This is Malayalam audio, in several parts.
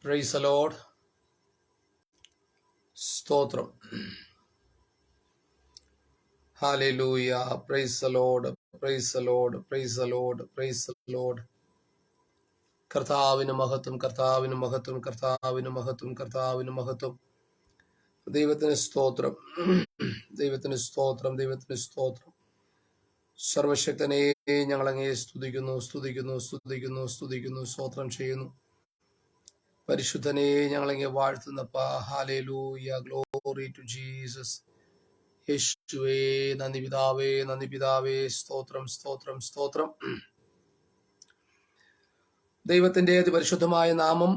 Praise the Lord. Stotram. Hallelujah. Praise the Lord. Praise the Lord. Praise the Lord. Praise the Lord. കർത്താവിന് മഹത്വം, കർത്താവിന് മഹത്വം, കർത്താവിന് മഹത്വം, കർത്താവിന് മഹത്വം. ദൈവത്തിന് സ്തോത്രം, ദൈവത്തിന് സ്തോത്രം, ദൈവത്തിന് സ്തോത്രം. സർവശക്തനെ ഞങ്ങൾ അങ്ങയെ സ്തുതിക്കുന്നു, സ്തുതിക്കുന്നു, സ്തുതിക്കുന്നു, സ്തുതിക്കുന്നു, സ്തോത്രം ചെയ്യുന്നു. പരിശുദ്ധനെ ഞങ്ങൾ അങ്ങയെ വാഴ്ത്തുന്നപ്പാ. Hallelujah, glory to Jesus. യേശുവേ നന്ദി പിതാവേ, നന്ദി പിതാവേ, സ്തോത്രം, സ്തോത്രം, സ്തോത്രം. ദൈവത്തിന്റെ അതിപരിശുദ്ധമായ നാമം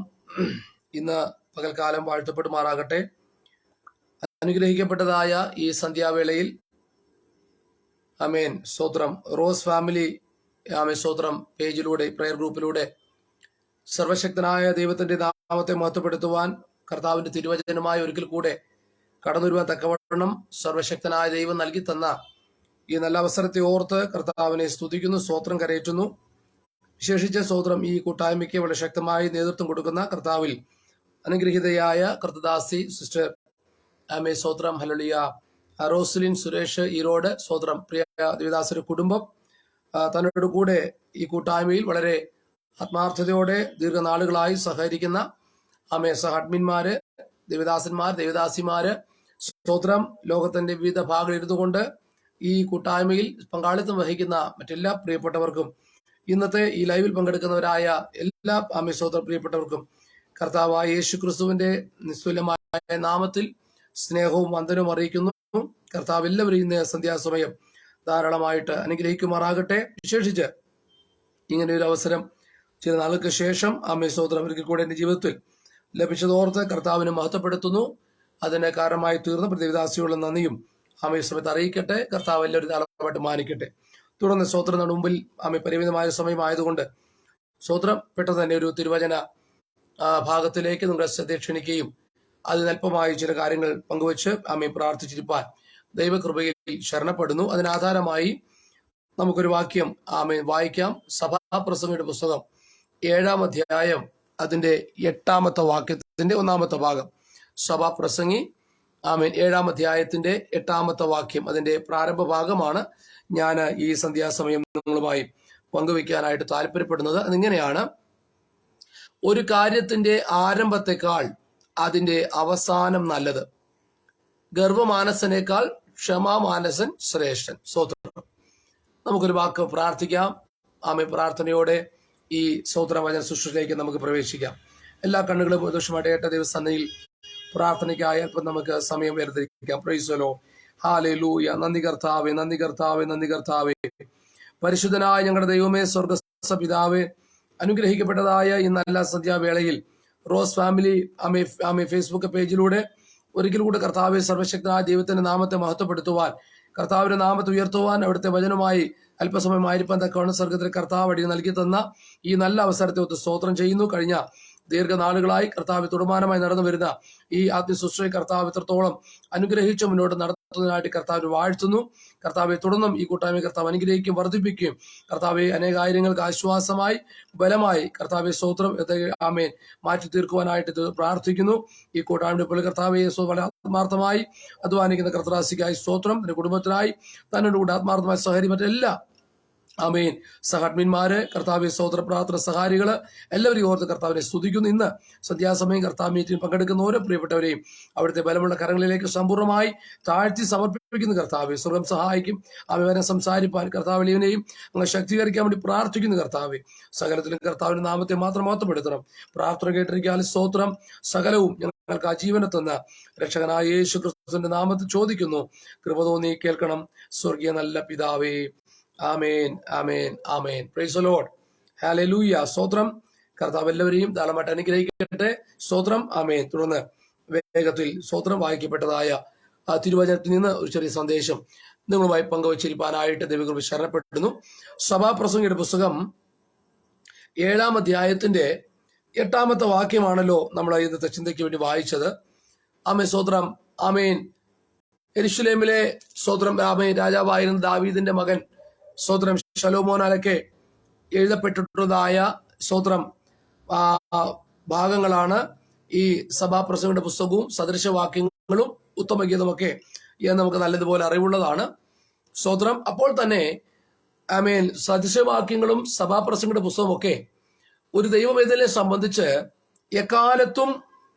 ഇന്ന് പകൽക്കാലം വാഴ്ത്തപ്പെടുമാറാകട്ടെ. അനുഗ്രഹിക്കപ്പെട്ടതായ ഈ സന്ധ്യാവേളയിൽ ആമേൻ സ്തോത്രം. റോസ് ഫാമിലി ആമേൻ സ്തോത്രം പേജിലൂടെ, പ്രയർ ഗ്രൂപ്പിലൂടെ സർവശക്തനായ ദൈവത്തിന്റെ നാമത്തെ മഹത്വപ്പെടുത്തുവാൻ, കർത്താവിന്റെ തിരുവചനമായി ഒരിക്കൽ കൂടെ കടന്നു വരുവാൻ തക്കവണ്ണം സർവശക്തനായ ദൈവം നൽകി തന്ന ഈ നല്ല അവസരത്തെ ഓർത്ത് കർത്താവിനെ സ്തുതിക്കുന്നു, സ്തോത്രം കരയേറ്റുന്നു. വിശേഷിച്ച സ്തോത്രം ഈ കൂട്ടായ്മയ്ക്ക് വളരെ ശക്തമായി നേതൃത്വം കൊടുക്കുന്ന കർത്താവിൽ അനുഗ്രഹീതയായ കർത്തദാസി സിസ്റ്റർ ആമേ സ്തോത്രം ഹല്ലേലൂയ റോസ്ലിൻ സുരേഷ് ഈരോട് സ്തോത്രം. പ്രിയ ദേവദാസരുടെ കുടുംബം തന്നോട് കൂടെ ഈ കൂട്ടായ്മയിൽ വളരെ ആത്മാർത്ഥതയോടെ ദീർഘനാളുകളായി സഹകരിക്കുന്ന ആമേ സഹഅഡ്മിന്മാര്, ദേവദാസന്മാർ, ദേവദാസിമാര് സ്തോത്രം, ലോകത്തിന്റെ വിവിധ ഭാഗങ്ങളിൽ ഇരുന്നുകൊണ്ട് ഈ കൂട്ടായ്മയിൽ പങ്കാളിത്തം വഹിക്കുന്ന മറ്റെല്ലാ പ്രിയപ്പെട്ടവർക്കും, ഇന്നത്തെ ഈ ലൈവിൽ പങ്കെടുക്കുന്നവരായ എല്ലാ ആമേ സ്തോത്രം പ്രിയപ്പെട്ടവർക്കും കർത്താവായ യേശു ക്രിസ്തുവിന്റെ നിസ്തുല്യമായ നാമത്തിൽ സ്നേഹവും വന്ദനവും അറിയിക്കുന്നു. കർത്താവ് എല്ലാവരും ഇന്ന് സന്ധ്യാസമയം ധാരാളമായിട്ട് അനുഗ്രഹിക്കുമാറാകട്ടെ. വിശേഷിച്ച് ഇങ്ങനെ ഒരു അവസരം ചില നാളുകൾക്ക് ശേഷം ആമേ സ്തോത്രം ഒരിക്കൽ കൂടെ എന്റെ ജീവിതത്തിൽ ലഭിച്ചതോർത്ത് കർത്താവിനെ മഹത്വപ്പെടുത്തുന്നു. അതിന് കാരണമായി തീർന്ന പ്രതിവിദാസിയുള്ള നന്ദിയും ആമേ സമയത്ത് അറിയിക്കട്ടെ. കർത്താവ് എല്ലാവരും ധാരാളമായിട്ട് മാനിക്കട്ടെ. തുടർന്ന് സ്തോത്രം മുമ്പിൽ ആമേ പരിമിതമായ സമയമായതുകൊണ്ട് സ്തോത്രം പെട്ടെന്ന് തന്നെ ഒരു തിരുവചന ഭാഗത്തിലേക്ക് നിങ്ങളുടെ ശ്രദ്ധ ക്ഷണിക്കുകയും അതിനല്പമായി ചില കാര്യങ്ങൾ പങ്കുവച്ച് ആമേ പ്രാർത്ഥിച്ചിരിപ്പാൻ ദൈവകൃപയിൽ ശരണപ്പെടുന്നു. അതിനാധാരമായി നമുക്കൊരു വാക്യം ആമേ വായിക്കാം. സഭാപ്രസംഗിയുടെ പുസ്തകം 7-ാം അധ്യായം അതിന്റെ 8-ാമത്തെ വാക്യത്തിന്റെ 1-ാമത്തെ ഭാഗം. സഭാപ്രസംഗി ആമേൻ 7-ാം അധ്യായത്തിന്റെ 8-ാമത്തെ വാക്യം അതിന്റെ പ്രാരംഭ ഭാഗമാണ് ഞാൻ ഈ സന്ധ്യാസമയം നിങ്ങളുമായി പങ്കുവെക്കാനായിട്ട് താല്പര്യപ്പെടുന്നത്. അതിങ്ങനെയാണ്: ഒരു കാര്യത്തിന്റെ ആരംഭത്തെക്കാൾ അതിന്റെ അവസാനം നല്ലത്, ഗർവമാനസനേക്കാൾ ക്ഷമാമാനസൻ ശ്രേഷ്ഠൻ. സ്തോത്രം. നമുക്കൊരു വാക്ക് പ്രാർത്ഥിക്കാം. ആമേ പ്രാർത്ഥനയോടെ ഈ സ്തോത്രവചന ശുശ്രൂഷയിലേക്ക് നമുക്ക് പ്രവേശിക്കാം. എല്ലാ കണ്ണുകളും ദോഷമായിട്ട് ദൈവസന്നിധിയിൽ പ്രാർത്ഥനയ്ക്കായി അല്പം നമുക്ക് സമയം വേർതിരിക്കാം. Praise the Lord. ഹല്ലേലൂയ. നന്ദി കർത്താവേ, നന്ദി കർത്താവേ, നന്ദി കർത്താവേ. പരിശുദ്ധനായ ഞങ്ങളുടെ ദൈവമേ, സ്വർഗ്ഗസ്ഥ പിതാവേ, അനുഗ്രഹിക്കപ്പെട്ടതായ ഈ നല്ല സന്ധ്യാവേളയിൽ റോസ് ഫാമിലി ആമേ ഫേസ്ബുക്ക് പേജിലൂടെ ഒരിക്കൽ കൂടെ കർത്താവെ സർവശക്തനായ ദൈവത്തിന്റെ നാമത്തെ മഹത്വപ്പെടുത്തുവാൻ, കർത്താവിന്റെ നാമത്തെ ഉയർത്തുവാൻ, അവിടുത്തെ വചനമായി അല്പസമയമായിരിക്കാൻ തക്കവണ്ണം സ്വർഗത്തിലെ കർത്താവ് വഴി നൽകി തന്ന ഈ നല്ല അവസരത്തെ ഒത്ത് സ്തോത്രം ചെയ്യുന്നു. കഴിഞ്ഞ ദീർഘനാളുകളായി കർത്താവ് തുടർമാനമായി നടന്നു വരുന്ന ഈ ആത്മീയ ശുശ്രൂഷയെ കർത്താവ് എത്രത്തോളം അനുഗ്രഹിച്ച് മുന്നോട്ട് നടത്തുന്നതിനായിട്ട് കർത്താവ് വാഴ്ത്തുന്നു. കർത്താവെ തുടർന്നും ഈ കൂട്ടായ്മ കർത്താവ് അനുഗ്രഹിക്കുകയും വർദ്ധിപ്പിക്കുകയും കർത്താവെ അനേകാര്യങ്ങൾക്ക് ആശ്വാസമായി ബലമായി കർത്താവെ സ്തോത്രം ആമേൻ മാറ്റി തീർക്കുവാനായിട്ട് പ്രാർത്ഥിക്കുന്നു. ഈ കൂട്ടായ്മയുടെ പോലെ കർത്താവെ വളരെ ആത്മാർത്ഥമായി അധ്വാനിക്കുന്ന കർത്തദാസിക്കായി സ്തോത്രം. തന്റെ കുടുംബത്തിനായി തന്നോട് കൂടെ ആത്മാർത്ഥമായി സഹകരിക്കും മറ്റെല്ലാ ആമേൻ സഹഅഡ്മിന്മാര്, കർത്താവെ സ്തോത്ര പ്രാർത്ഥന സഹാരികള് എല്ലാവരെയും ഓർത്ത് കർത്താവിനെ സ്തുതിക്കുന്നു. ഇന്ന് സന്ധ്യാസമയം കർത്താവ് മീറ്റിംഗ് പങ്കെടുക്കുന്ന ഓരോ പ്രിയപ്പെട്ടവരെയും അവിടുത്തെ ബലമുള്ള കരങ്ങളിലേക്ക് സമ്പൂർണ്ണമായി താഴ്ത്തി സമർപ്പിക്കുന്ന കർത്താവെ സ്വർഗം സഹായിക്കും. അവനെ സംസാരിപ്പാൻ കർത്താവിനെയും അങ്ങ് ശക്തീകരിക്കാൻ വേണ്ടി പ്രാർത്ഥിക്കുന്നു. കർത്താവെ സകലത്തിലും കർത്താവിന്റെ നാമത്തെ മാത്രം മഹത്വപ്പെടുത്തണം. പ്രാർത്ഥന കേട്ടിരിക്കാൻ സ്തോത്രം. സകലവും ഞങ്ങൾക്ക് ആജീവനെ തന്ന രക്ഷകനായ യേശു ക്രിസ്തുവിന്റെ നാമത്തിൽ ചോദിക്കുന്നു. കൃപ തോന്നി കേൾക്കണം സ്വർഗീയ നല്ല പിതാവേ. ആമേൻ, ആമേൻ, ആമേൻ. Praise the Lord. ഹല്ലേലൂയ. സ്തോത്രം. കർത്താവ് എല്ലാവരെയും ധാരാളമായിട്ട് അനുഗ്രഹിക്കട്ടെ. സ്തോത്രം. ആമേൻ. തുടർന്ന് വേഗത്തിൽ സ്തോത്രം വായിക്കപ്പെട്ടതായ തിരുവചനത്തിൽ നിന്ന് ഒരു ചെറിയ സന്ദേശം നിങ്ങളുമായി പങ്കുവച്ചിരിക്കാനായിട്ട് ദൈവകൃപ ശരണപ്പെടുന്നു. സഭാപ്രസംഗിയുടെ പുസ്തകം 7-ാം അധ്യായത്തിന്റെ 8-ാമത്തെ വാക്യമാണല്ലോ നമ്മൾ ഇന്നത്തെ ചിന്തയ്ക്ക് വേണ്ടി വായിച്ചത്. ആമേൻ. സ്തോത്രം. ആമേൻ. യെരൂശലേമിലെ സ്തോത്രം ആമേൻ രാജാവായിരുന്ന ദാവീദിന്റെ മകൻ സ്തോത്രം ശലോമോനാലൊക്കെ എഴുതപ്പെട്ടിട്ടുള്ളതായ സ്തോത്രം ഭാഗങ്ങളാണ് ഈ സഭാപ്രസംഗങ്ങളുടെ പുസ്തകവും സദൃശവാക്യങ്ങളും ഉത്തമഗീതമൊക്കെ നമുക്ക് നല്ലതുപോലെ അറിവുള്ളതാണ്. സ്തോത്രം. അപ്പോൾ തന്നെ സദൃശവാക്യങ്ങളും സഭാപ്രസംഗങ്ങളുടെ പുസ്തകമൊക്കെ ഒരു ദൈവവേദനയെ സംബന്ധിച്ച് എക്കാലത്തും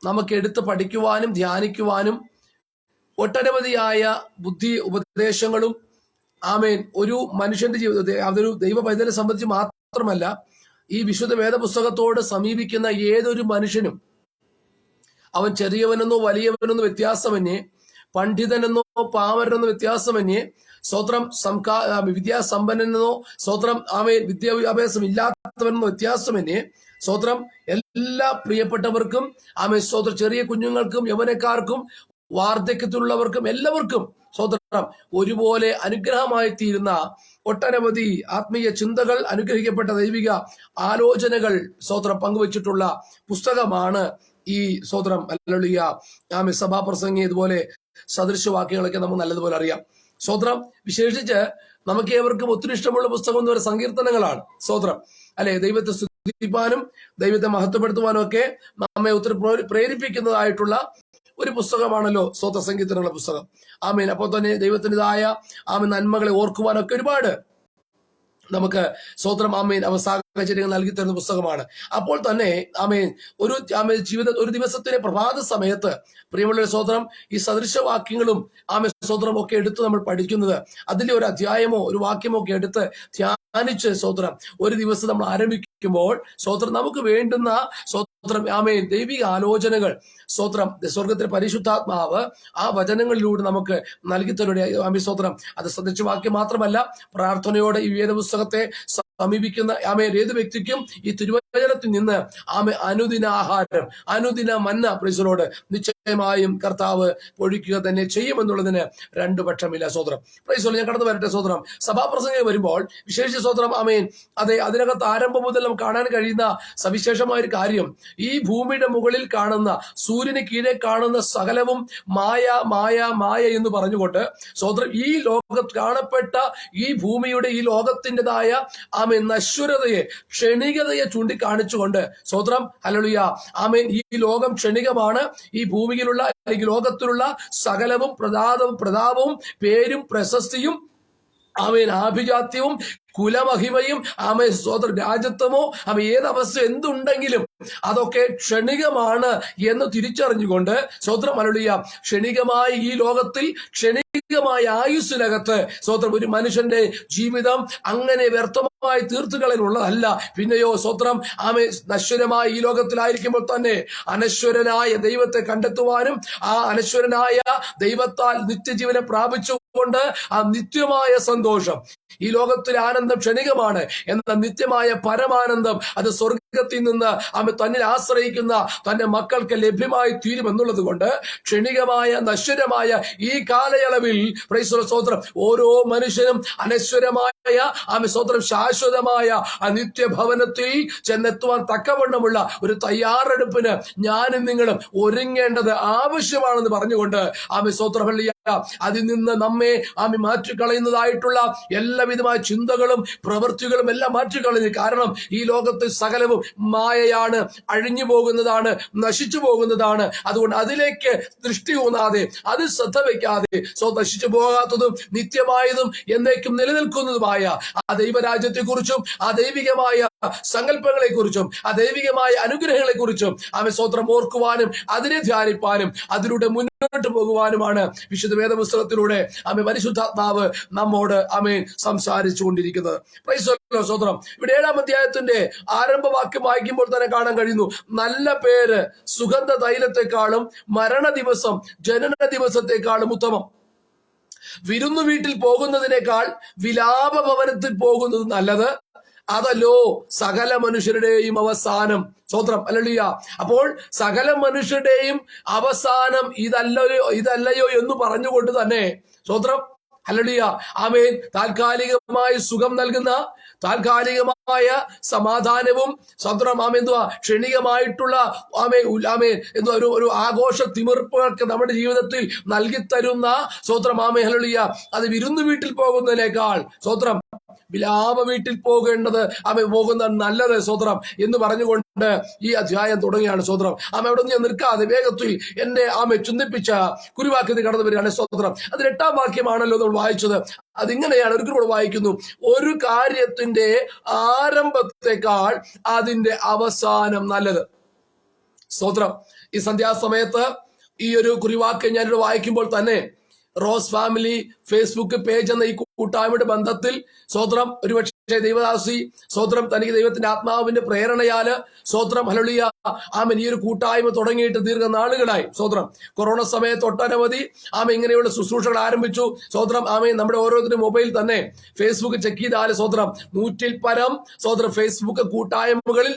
നമുക്ക് എടുത്ത് പഠിക്കുവാനും ധ്യാനിക്കുവാനും ഒട്ടനവധിയായ ബുദ്ധി ഉപദേശങ്ങളും ഒരു മനുഷ്യന്റെ ജീവിതത്തെ അതൊരു ദൈവവേദനയെ സംബന്ധിച്ച് മാത്രമല്ല, ഈ വിശുദ്ധ വേദപുസ്തകത്തോട് സമീപിക്കുന്ന ഏതൊരു മനുഷ്യനും അവൻ ചെറിയവനെന്നോ വലിയവനെന്നോ വ്യത്യാസമന്യേ, പണ്ഡിതനെന്നോ പാമരനെന്നോ വ്യത്യാസമന്യേ, സ്തോത്രം വിദ്യാസമ്പന്നനെന്നോ സ്തോത്രം വിദ്യാഭ്യാസം ഇല്ലാത്തവനെന്നോ വ്യത്യാസമന്യേ, സ്തോത്രം എല്ലാ പ്രിയപ്പെട്ടവർക്കും സ്തോത്രം ചെറിയ കുഞ്ഞുങ്ങൾക്കും യൗവനക്കാർക്കും വാർദ്ധക്യത്തിലുള്ളവർക്കും എല്ലാവർക്കും സ്തോത്രം ഒരുപോലെ അനുഗ്രഹമായി തീരുന്ന ഒട്ടനവധി ആത്മീയ ചിന്തകൾ, അനുഗ്രഹിക്കപ്പെട്ട ദൈവിക ആലോചനകൾ സ്തോത്രം പങ്കുവച്ചിട്ടുള്ള പുസ്തകമാണ് ഈ സ്തോത്രം ഹല്ലേലൂയ സഭാപ്രസംഗി. ഇതുപോലെ സദൃശവാക്യങ്ങളൊക്കെ നമുക്ക് നല്ലതുപോലെ അറിയാം. സ്തോത്രം. വിശേഷിച്ച് നമുക്ക് ഏവർക്കും ഒത്തിരി ഇഷ്ടമുള്ള പുസ്തകം എന്ന് പറയുന്ന സങ്കീർത്തനങ്ങളാണ്. സ്തോത്രം. അല്ലെ, ദൈവത്തെ സ്തുതിപ്പാനും ദൈവത്തെ മഹത്വപ്പെടുത്തുവാനും ഒക്കെ നമ്മെ ഒത്തിരി പ്രേരിപ്പിക്കുന്നതായിട്ടുള്ള ഒരു പുസ്തകമാണല്ലോ സ്തോത്ര സങ്കീർത്തനങ്ങളുടെ പുസ്തകം. അപ്പോൾ തന്നെ ദൈവത്തിൻ്റെതായ നന്മകളെ ഓർക്കുവാനൊക്കെ ഒരുപാട് നമുക്ക് സ്തോത്രം സാഹചര്യങ്ങൾ നൽകി തരുന്ന പുസ്തകമാണ്. അപ്പോൾ തന്നെ ഒരു ദിവസത്തിലെ പ്രഭാത സമയത്ത് പ്രിയമുള്ള സ്തോത്രം ഈ സദൃശവാക്യങ്ങളും സ്തോത്രം ഒക്കെ എടുത്ത് നമ്മൾ പഠിക്കുന്നത്, അതിന്റെ ഒരു അധ്യായമോ ഒരു വാക്യമോ ഒക്കെ എടുത്ത് ധ്യാനിച്ച് സ്തോത്രം ഒരു ദിവസം നമ്മൾ ആരംഭിക്കുമ്പോൾ സ്തോത്രം നമുക്ക് വേണ്ടുന്ന സ്തോത്രം ദൈവിക ആലോചനകൾ സ്തോത്രം സ്വർഗത്തിലെ പരിശുദ്ധാത്മാവ് ആ വചനങ്ങളിലൂടെ നമുക്ക് നൽകി തരുന്ന സ്തോത്രം. അത് സദൃശവാക്യം മാത്രമല്ല, പ്രാർത്ഥനയോടെ ഈ വേദപുസ്തകത്തെ സമീപിക്കുന്ന ഏത് വ്യക്തിക്കും ഈ തിരുവചനത്തിൽ നിന്ന് അനുദിന ആഹാരം, അനുദിന മന്ന പ്രിസലോട് നിശ്ചയമായും കർത്താവ് പൊഴിക്കുക തന്നെ ചെയ്യുമെന്നുള്ളതിന് രണ്ടു പക്ഷമില്ല. സ്തോത്രം. പ്രിസലോട് ഞാൻ കടന്നു വരട്ടെ. സ്തോത്രം. സഭാപ്രസംഗം വരുമ്പോൾ വിശേഷിച്ച സ്തോത്രം അതെ, അതിനകത്ത് ആരംഭം മുതൽ നമുക്ക് കാണാൻ കഴിയുന്ന സവിശേഷമായ ഒരു കാര്യം, ഈ ഭൂമിയുടെ മുകളിൽ കാണുന്ന, സൂര്യന് കീഴെ കാണുന്ന സകലവും മായ മായ മായ എന്ന് പറഞ്ഞുകൊണ്ട് സ്തോത്രം ഈ ലോകത്ത് കാണപ്പെട്ട ഈ ഭൂമിയുടെ ഈ ലോകത്തിൻ്റെതായ നശ്വരതയെ, ക്ഷണികതയെ ചൂണ്ടിക്കാണിച്ചുകൊണ്ട് സ്തോത്രം ഹല്ലേലൂയ ഈ ലോകം ക്ഷണികമാണ്. ഈ ഭൂമിയിലുള്ള അല്ലെങ്കിൽ ലോകത്തിലുള്ള സകലവും പ്രതാപവും പേരും പ്രശസ്തിയും ആഭിജാത്യവും കുലമഹിമയും സ്വതന്ത്ര രാജ്യത്വമോ ഏതവസ്ഥ എന്തുണ്ടെങ്കിലും അതൊക്കെ ക്ഷണികമാണ് എന്ന് തിരിച്ചറിഞ്ഞുകൊണ്ട് സ്തോത്രം ഹല്ലേലൂയ ക്ഷണികമായ ഈ ലോകത്തിൽ ക്ഷണികമായ ആയുസ്സിനകത്ത് സ്തോത്രം ഒരു മനുഷ്യന്റെ ജീവിതം അങ്ങനെ വ്യർത്ഥമായി തീർത്തുകളനുള്ളതല്ല. പിന്നെയോ സ്തോത്രം നശ്വരമായ ഈ ലോകത്തിലായിരിക്കുമ്പോൾ തന്നെ അനശ്വരനായ ദൈവത്തെ കണ്ടെത്തുവാനും ആ അനശ്വരനായ ദൈവത്താൽ നിത്യജീവനെ പ്രാപിച്ചുകൊണ്ട് ആ നിത്യമായ സന്തോഷം, ഈ ലോകത്തിലെ ആനന്ദം ക്ഷണികമാണ്, എന്നാൽ നിത്യമായ പരമാനന്ദം അത് സ്വർഗത്തിൽ നിന്ന് തന്നിൽ ആശ്രയിക്കുന്ന തന്റെ മക്കൾക്ക് ലഭ്യമായി തീരുമെന്നുള്ളത് കൊണ്ട് ക്ഷണികമായ നശ്വരമായ ഈ കാലയളവിൽ സ്തോത്രം ഓരോ മനുഷ്യനും അനശ്വരമായ സ്തോത്രം ശാശ്വതമായ ആ നിത്യഭവനത്തിൽ ചെന്നെത്തുവാൻ തക്കവണ്ണമുള്ള ഒരു തയ്യാറെടുപ്പിന് ഞാനും നിങ്ങളും ഒരുങ്ങേണ്ടത് ആവശ്യമാണെന്ന് പറഞ്ഞുകൊണ്ട് സ്തോത്രം അതിൽ നിന്ന് നമ്മെ മാറ്റിക്കളയുന്നതായിട്ടുള്ള എല്ലാവിധമായ ചിന്തകളും പ്രവൃത്തികളും എല്ലാം മാറ്റിക്കളഞ്ഞു. കാരണം ഈ ലോകത്തിൽ സകലവും മായയാണ്, അഴിഞ്ഞു പോകുന്നതാണ്, നശിച്ചു പോകുന്നതാണ്. അതുകൊണ്ട് അതിലേക്ക് ദൃഷ്ടി ഊന്നാതെ, അത് ശ്രദ്ധ വയ്ക്കാതെ നശിച്ചു പോകാത്തതും നിത്യമായതും എന്നേക്കും നിലനിൽക്കുന്നതുമായ ആ ദൈവരാജ്യത്തെക്കുറിച്ചും ആ ദൈവികമായ സങ്കല്പങ്ങളെ കുറിച്ചും ആ ദൈവികമായ അനുഗ്രഹങ്ങളെ കുറിച്ചും സ്തോത്രം ഓർക്കുവാനും അതിനെ ധ്യാനിപ്പാനും അതിലൂടെ മുന്നോട്ട് പോകുവാനുമാണ് വിശുദ്ധ വേദപുസ്തകത്തിലൂടെ പരിശുദ്ധാത്മാവ് നമ്മോട് സംസാരിച്ചു കൊണ്ടിരിക്കുന്നത്. സ്തോത്രം. ഇവിടെ 7-ാം അധ്യായത്തിന്റെ ആരംഭവാക്യം വായിക്കുമ്പോൾ തന്നെ കാണാൻ കഴിയുന്നു, നല്ല പേര് സുഗന്ധ തൈലത്തെക്കാളും മരണ ദിവസം ജനന ദിവസത്തെക്കാളും ഉത്തമം. വിരുന്നു വീട്ടിൽ പോകുന്നതിനേക്കാൾ വിലാപ ഭവനത്തിൽ പോകുന്നത് നല്ലത്, അതല്ലോ സകല മനുഷ്യരുടെയും അവസാനം. സ്തോത്രം ഹല്ലേലൂയ. അപ്പോൾ സകല മനുഷ്യരുടെയും അവസാനം ഇതല്ലയോ എന്ന് പറഞ്ഞുകൊണ്ട് തന്നെ സ്തോത്രം ഹല്ലേലൂയ താൽക്കാലികമായി സുഖം നൽകുന്ന, താൽക്കാലികമായി സമാധാനവും സ്വതന്ത്രം എന്തുവാ ക്ഷണികമായിട്ടുള്ള എന്തുവാ ഒരു ആഘോഷ തിമിർപ്പുകൾക്ക് നമ്മുടെ ജീവിതത്തിൽ നൽകി തരുന്ന സ്വതന്ത്രം ഹല്ലേലൂയ, അത് വിരുന്നു വീട്ടിൽ പോകുന്നതിനേക്കാൾ സ്വതന്ത്രം വിലാപ വീട്ടിൽ പോകേണ്ടത് പോകുന്നത് നല്ലത് സ്വതന്ത്രം എന്ന് പറഞ്ഞുകൊണ്ട് ഈ അധ്യായം തുടങ്ങിയാണ് സ്വതന്ത്രം. അവിടെ ഞാൻ നിൽക്കാതെ വേഗത്തിൽ എന്റെ ചിന്തിപ്പിച്ച കുരുവാക്യത്തിൽ കടന്നു വരികയാണ് സ്വതന്ത്രം. അതിൽ 8-ാം വാക്യമാണല്ലോ നമ്മൾ വായിച്ചത്. അതിങ്ങനെയാണ്, ഒരിക്കൽ കൂടെ വായിക്കുന്നു. ഒരു കാര്യത്തിന്റെ ആരംഭത്തെക്കാൾ അതിന്റെ അവസാനം നല്ലത്. സ്തോത്രം. ഈ സന്ധ്യാസമയത്ത് ഈ ഒരു കുറിവാക്യം ഞാനിവിടെ വായിക്കുമ്പോൾ തന്നെ റോസ് ഫാമിലി ഫേസ്ബുക്ക് പേജ് എന്ന ഈ കൂട്ടായ്മയുടെ ബന്ധത്തിൽ സ്വതന്ത്രം ഒരുപക്ഷെ ദൈവദാസി സ്വതന്ത്രം തനിക്ക് ദൈവത്തിന്റെ ആത്മാവിന്റെ പ്രേരണയാല് സ്വതന്ത്രം ഹല്ലേലൂയ ഈ ഒരു കൂട്ടായ്മ തുടങ്ങിയിട്ട് ദീർഘനാളുകളായി. സ്വതന്ത്രം കൊറോണ സമയത്ത് ഒട്ടനവധി ഇങ്ങനെയുള്ള ശുശ്രൂഷകൾ ആരംഭിച്ചു. സ്വതന്ത്രം നമ്മുടെ ഓരോരുത്തരും മൊബൈൽ തന്നെ ഫേസ്ബുക്ക് ചെക്ക് ചെയ്താല് സ്വതന്ത്രം 100-ൽ പരം സ്വതന്ത്രം ഫേസ്ബുക്ക് കൂട്ടായ്മകളിൽ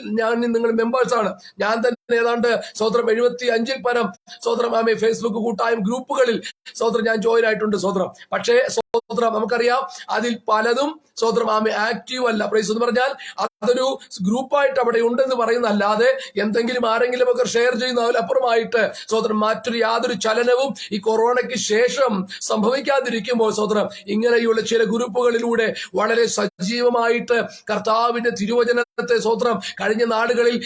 നിങ്ങൾ മെമ്പേഴ്സാണ്. ഞാൻ തന്നെ ഏതാണ്ട് സ്വതന്ത്രം 75-ൽ പരം സ്വതന്ത്രം ഫേസ്ബുക്ക് കൂട്ടായ്മ ഗ്രൂപ്പുകളിൽ സ്വതന്ത്രം ഞാൻ ജോയിൻ ആയിട്ടുണ്ട് സ്വതന്ത്രം. പക്ഷേ സ്വതന്ത്രം നമുക്കറിയാം അതിൽ പലതും സ്വതന്ത്രം ആക്റ്റീവ് അല്ല. പ്രൈസ് എന്ന് പറഞ്ഞാൽ അതൊരു ഗ്രൂപ്പായിട്ട് അവിടെ ഉണ്ടെന്ന് പറയുന്നല്ലാതെ എന്തെങ്കിലും ആരെങ്കിലും ഒക്കെ ഷെയർ ചെയ്യുന്നതിലപ്പുറമായിട്ട് സ്വതന്ത്രം മറ്റൊരു യാതൊരു ചലനവും ഈ കൊറോണയ്ക്ക് ശേഷം സംഭവിക്കാതിരിക്കുമ്പോൾ സ്വതന്ത്രം ഇങ്ങനെയുള്ള ചില ഗ്രൂപ്പുകളിലൂടെ വളരെ സജീവമായിട്ട് കർത്താവിന്റെ തിരുവചനത്തെ സ്വതന്ത്രം കഴിഞ്ഞ നാളുകളിൽ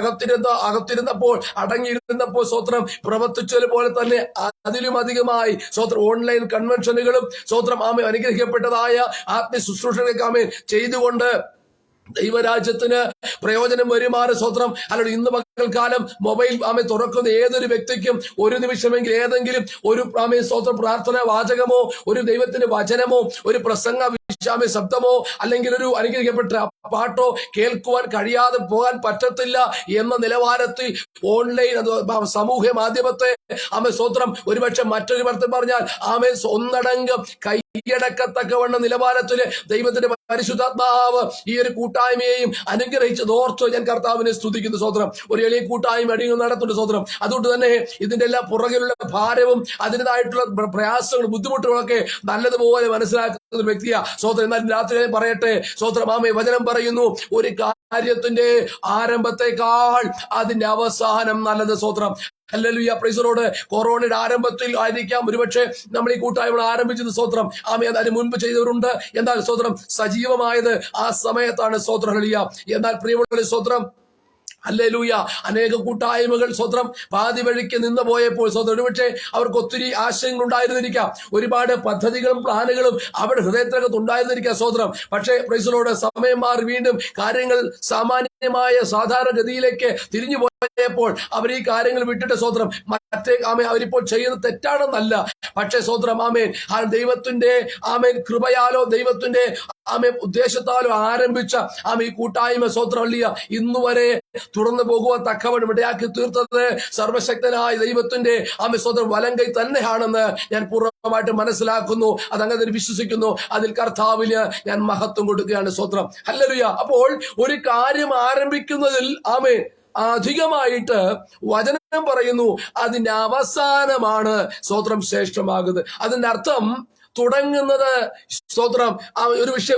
അകത്തിരുന്നപ്പോൾ അടങ്ങിയിരുന്നപ്പോൾ സ്വതന്ത്രം പ്രവർത്തിച്ചതുപോലെ തന്നെ അതിലും അധികമായി സ്വതന്ത്രം ഓൺലൈൻ കൺവെൻഷനുകളും സ്വതന്ത്രം അനുഗ്രഹിക്കപ്പെട്ടതായ ആത്മീയ ശുശ്രൂഷകളൊക്കെ ചെയ്തുകൊണ്ട് ദൈവരാജ്യത്തിന് പ്രയോജനം വരുമാറ് സ്വതന്ത്രം. അല്ലെങ്കിൽ ഇന്ന് പകൽക്കാലം മൊബൈൽ തുറക്കുന്ന ഏതൊരു വ്യക്തിക്കും ഒരു നിമിഷമെങ്കിൽ ഏതെങ്കിലും ഒരു സ്വതന്ത്രം പ്രാർത്ഥന വാചകമോ ഒരു ദൈവത്തിന്റെ വചനമോ ഒരു പ്രസംഗ ശബ്ദമോ അല്ലെങ്കിൽ ഒരു അനുഗ്രഹിക്കപ്പെട്ട പാട്ടോ കേൾക്കുവാൻ കഴിയാതെ പോകാൻ പറ്റത്തില്ല എന്ന നിലവാരത്തിൽ ഓൺലൈൻ സമൂഹ മാധ്യമത്തെ സ്വതന്ത്രം ഒരുപക്ഷെ മറ്റൊരു അർത്ഥം പറഞ്ഞാൽ ഒന്നടങ്കം കൈയടക്കത്തക്കവണ്ണ നിലവാരത്തില് ദൈവത്തിന്റെ പരിശുദ്ധാത്മാവ് ഈ ഒരു കൂട്ടായ്മയെയും അനുഗ്രഹിച്ചത് ഓർത്ത് ഞാൻ കർത്താവിനെ സ്തുതിക്കുന്നു സ്വതന്ത്രം. ഒരു എളിയ കൂട്ടായ്മ അടിയും നടത്തുന്നുണ്ട് സ്വതന്ത്രം. അതുകൊണ്ട് തന്നെ ഇതിന്റെ എല്ലാം പുറകിലുള്ള ഭാരവും അതിൻ്റെതായിട്ടുള്ള പ്രയാസങ്ങളും ബുദ്ധിമുട്ടുകളൊക്കെ നല്ലതുപോലെ മനസ്സിലാക്കുന്ന ഒരു വ്യക്തിയാ സ്വതന്ത്രം. എന്നാൽ രാത്രി പറയട്ടെ സ്വതന്ത്രം വചനം പറയുന്നു ഒരു കാര്യത്തിന്റെ ആരംഭത്തെക്കാൾ അതിന്റെ അവസാനം നല്ലത് സ്വതന്ത്രം. Hallelujah, praise the Lord. കൊറോണയുടെ ആരംഭത്തിൽ ആയിരിക്കാം ഒരുപക്ഷെ നമ്മൾ ഈ കൂട്ടായ്മ ആരംഭിച്ചത് സ്വതന്ത്രം. അതിന് മുൻപ് ചെയ്തവരുണ്ട്. എന്നാൽ സ്വതന്ത്രം സജീവമായത് ആ സമയത്താണ് സ്വതന്ത്രം. ഹല്ലേലൂയ. എന്നാൽ പ്രിയമുള്ള സ്വതന്ത്രം ഹല്ലേലൂയ അനേക കൂട്ടായ്മകൾ സ്വതന്ത്രം പാതി വഴിക്ക് നിന്ന് പോയപ്പോൾ സ്വതന്ത്രം ഒരുപക്ഷെ അവർക്ക് ഒത്തിരി ആശയങ്ങൾ ഉണ്ടായിരുന്നിരിക്കാം, ഒരുപാട് പദ്ധതികളും പ്ലാനുകളും അവരുടെ ഹൃദയത്തിനകത്ത് ഉണ്ടായിരുന്നിരിക്കാം സ്വതന്ത്രം. പക്ഷേ പ്രൈസ് ദി ലോർഡ് സമയം മാറി വീണ്ടും കാര്യങ്ങൾ സാമാന്യമായ സാധാരണഗതിയിലേക്ക് തിരിഞ്ഞു പോയപ്പോൾ അവർ ഈ കാര്യങ്ങൾ വിട്ടിട്ട് സ്വതന്ത്രം മറ്റേ അവരിപ്പോൾ ചെയ്യുന്നത് തെറ്റാണെന്നല്ല, പക്ഷേ സ്വതന്ത്രം ദൈവത്തിന്റെ കൃപയാലോ ദൈവത്തിന്റെ ഉദ്ദേശത്താലോ ആരംഭിച്ച ഈ കൂട്ടായ്മ സ്വതന്ത്രം ഇന്നുവരെ തുടർന്നു പോകുവാൻ തക്കവണ്ണം ഇടയാക്കി തീർത്തത് സർവശക്തനായ ദൈവത്തിന്റെ സ്വതന്ത്രം വലങ്കൈ തന്നെയാണെന്ന് ഞാൻ പൂർണ്ണമായിട്ട് മനസ്സിലാക്കുന്നു. അതങ്ങനെ വിശ്വസിക്കുന്നു. അതിൽ കർത്താവിന് ഞാൻ മഹത്വം കൊടുക്കുകയാണ് സ്വതന്ത്രം. ഹല്ലേലൂയ. അപ്പോൾ ഒരു കാര്യം ആരംഭിക്കുന്നതിൽ അധികമായിട്ട് വചനം പറയുന്നു അതിന്റെ അവസാനമാണ് സ്വതന്ത്രം ശ്രേഷ്ഠമാകുന്നത്. അതിന്റെ അർത്ഥം തുടങ്ങുന്നത് സ്വതന്ത്രം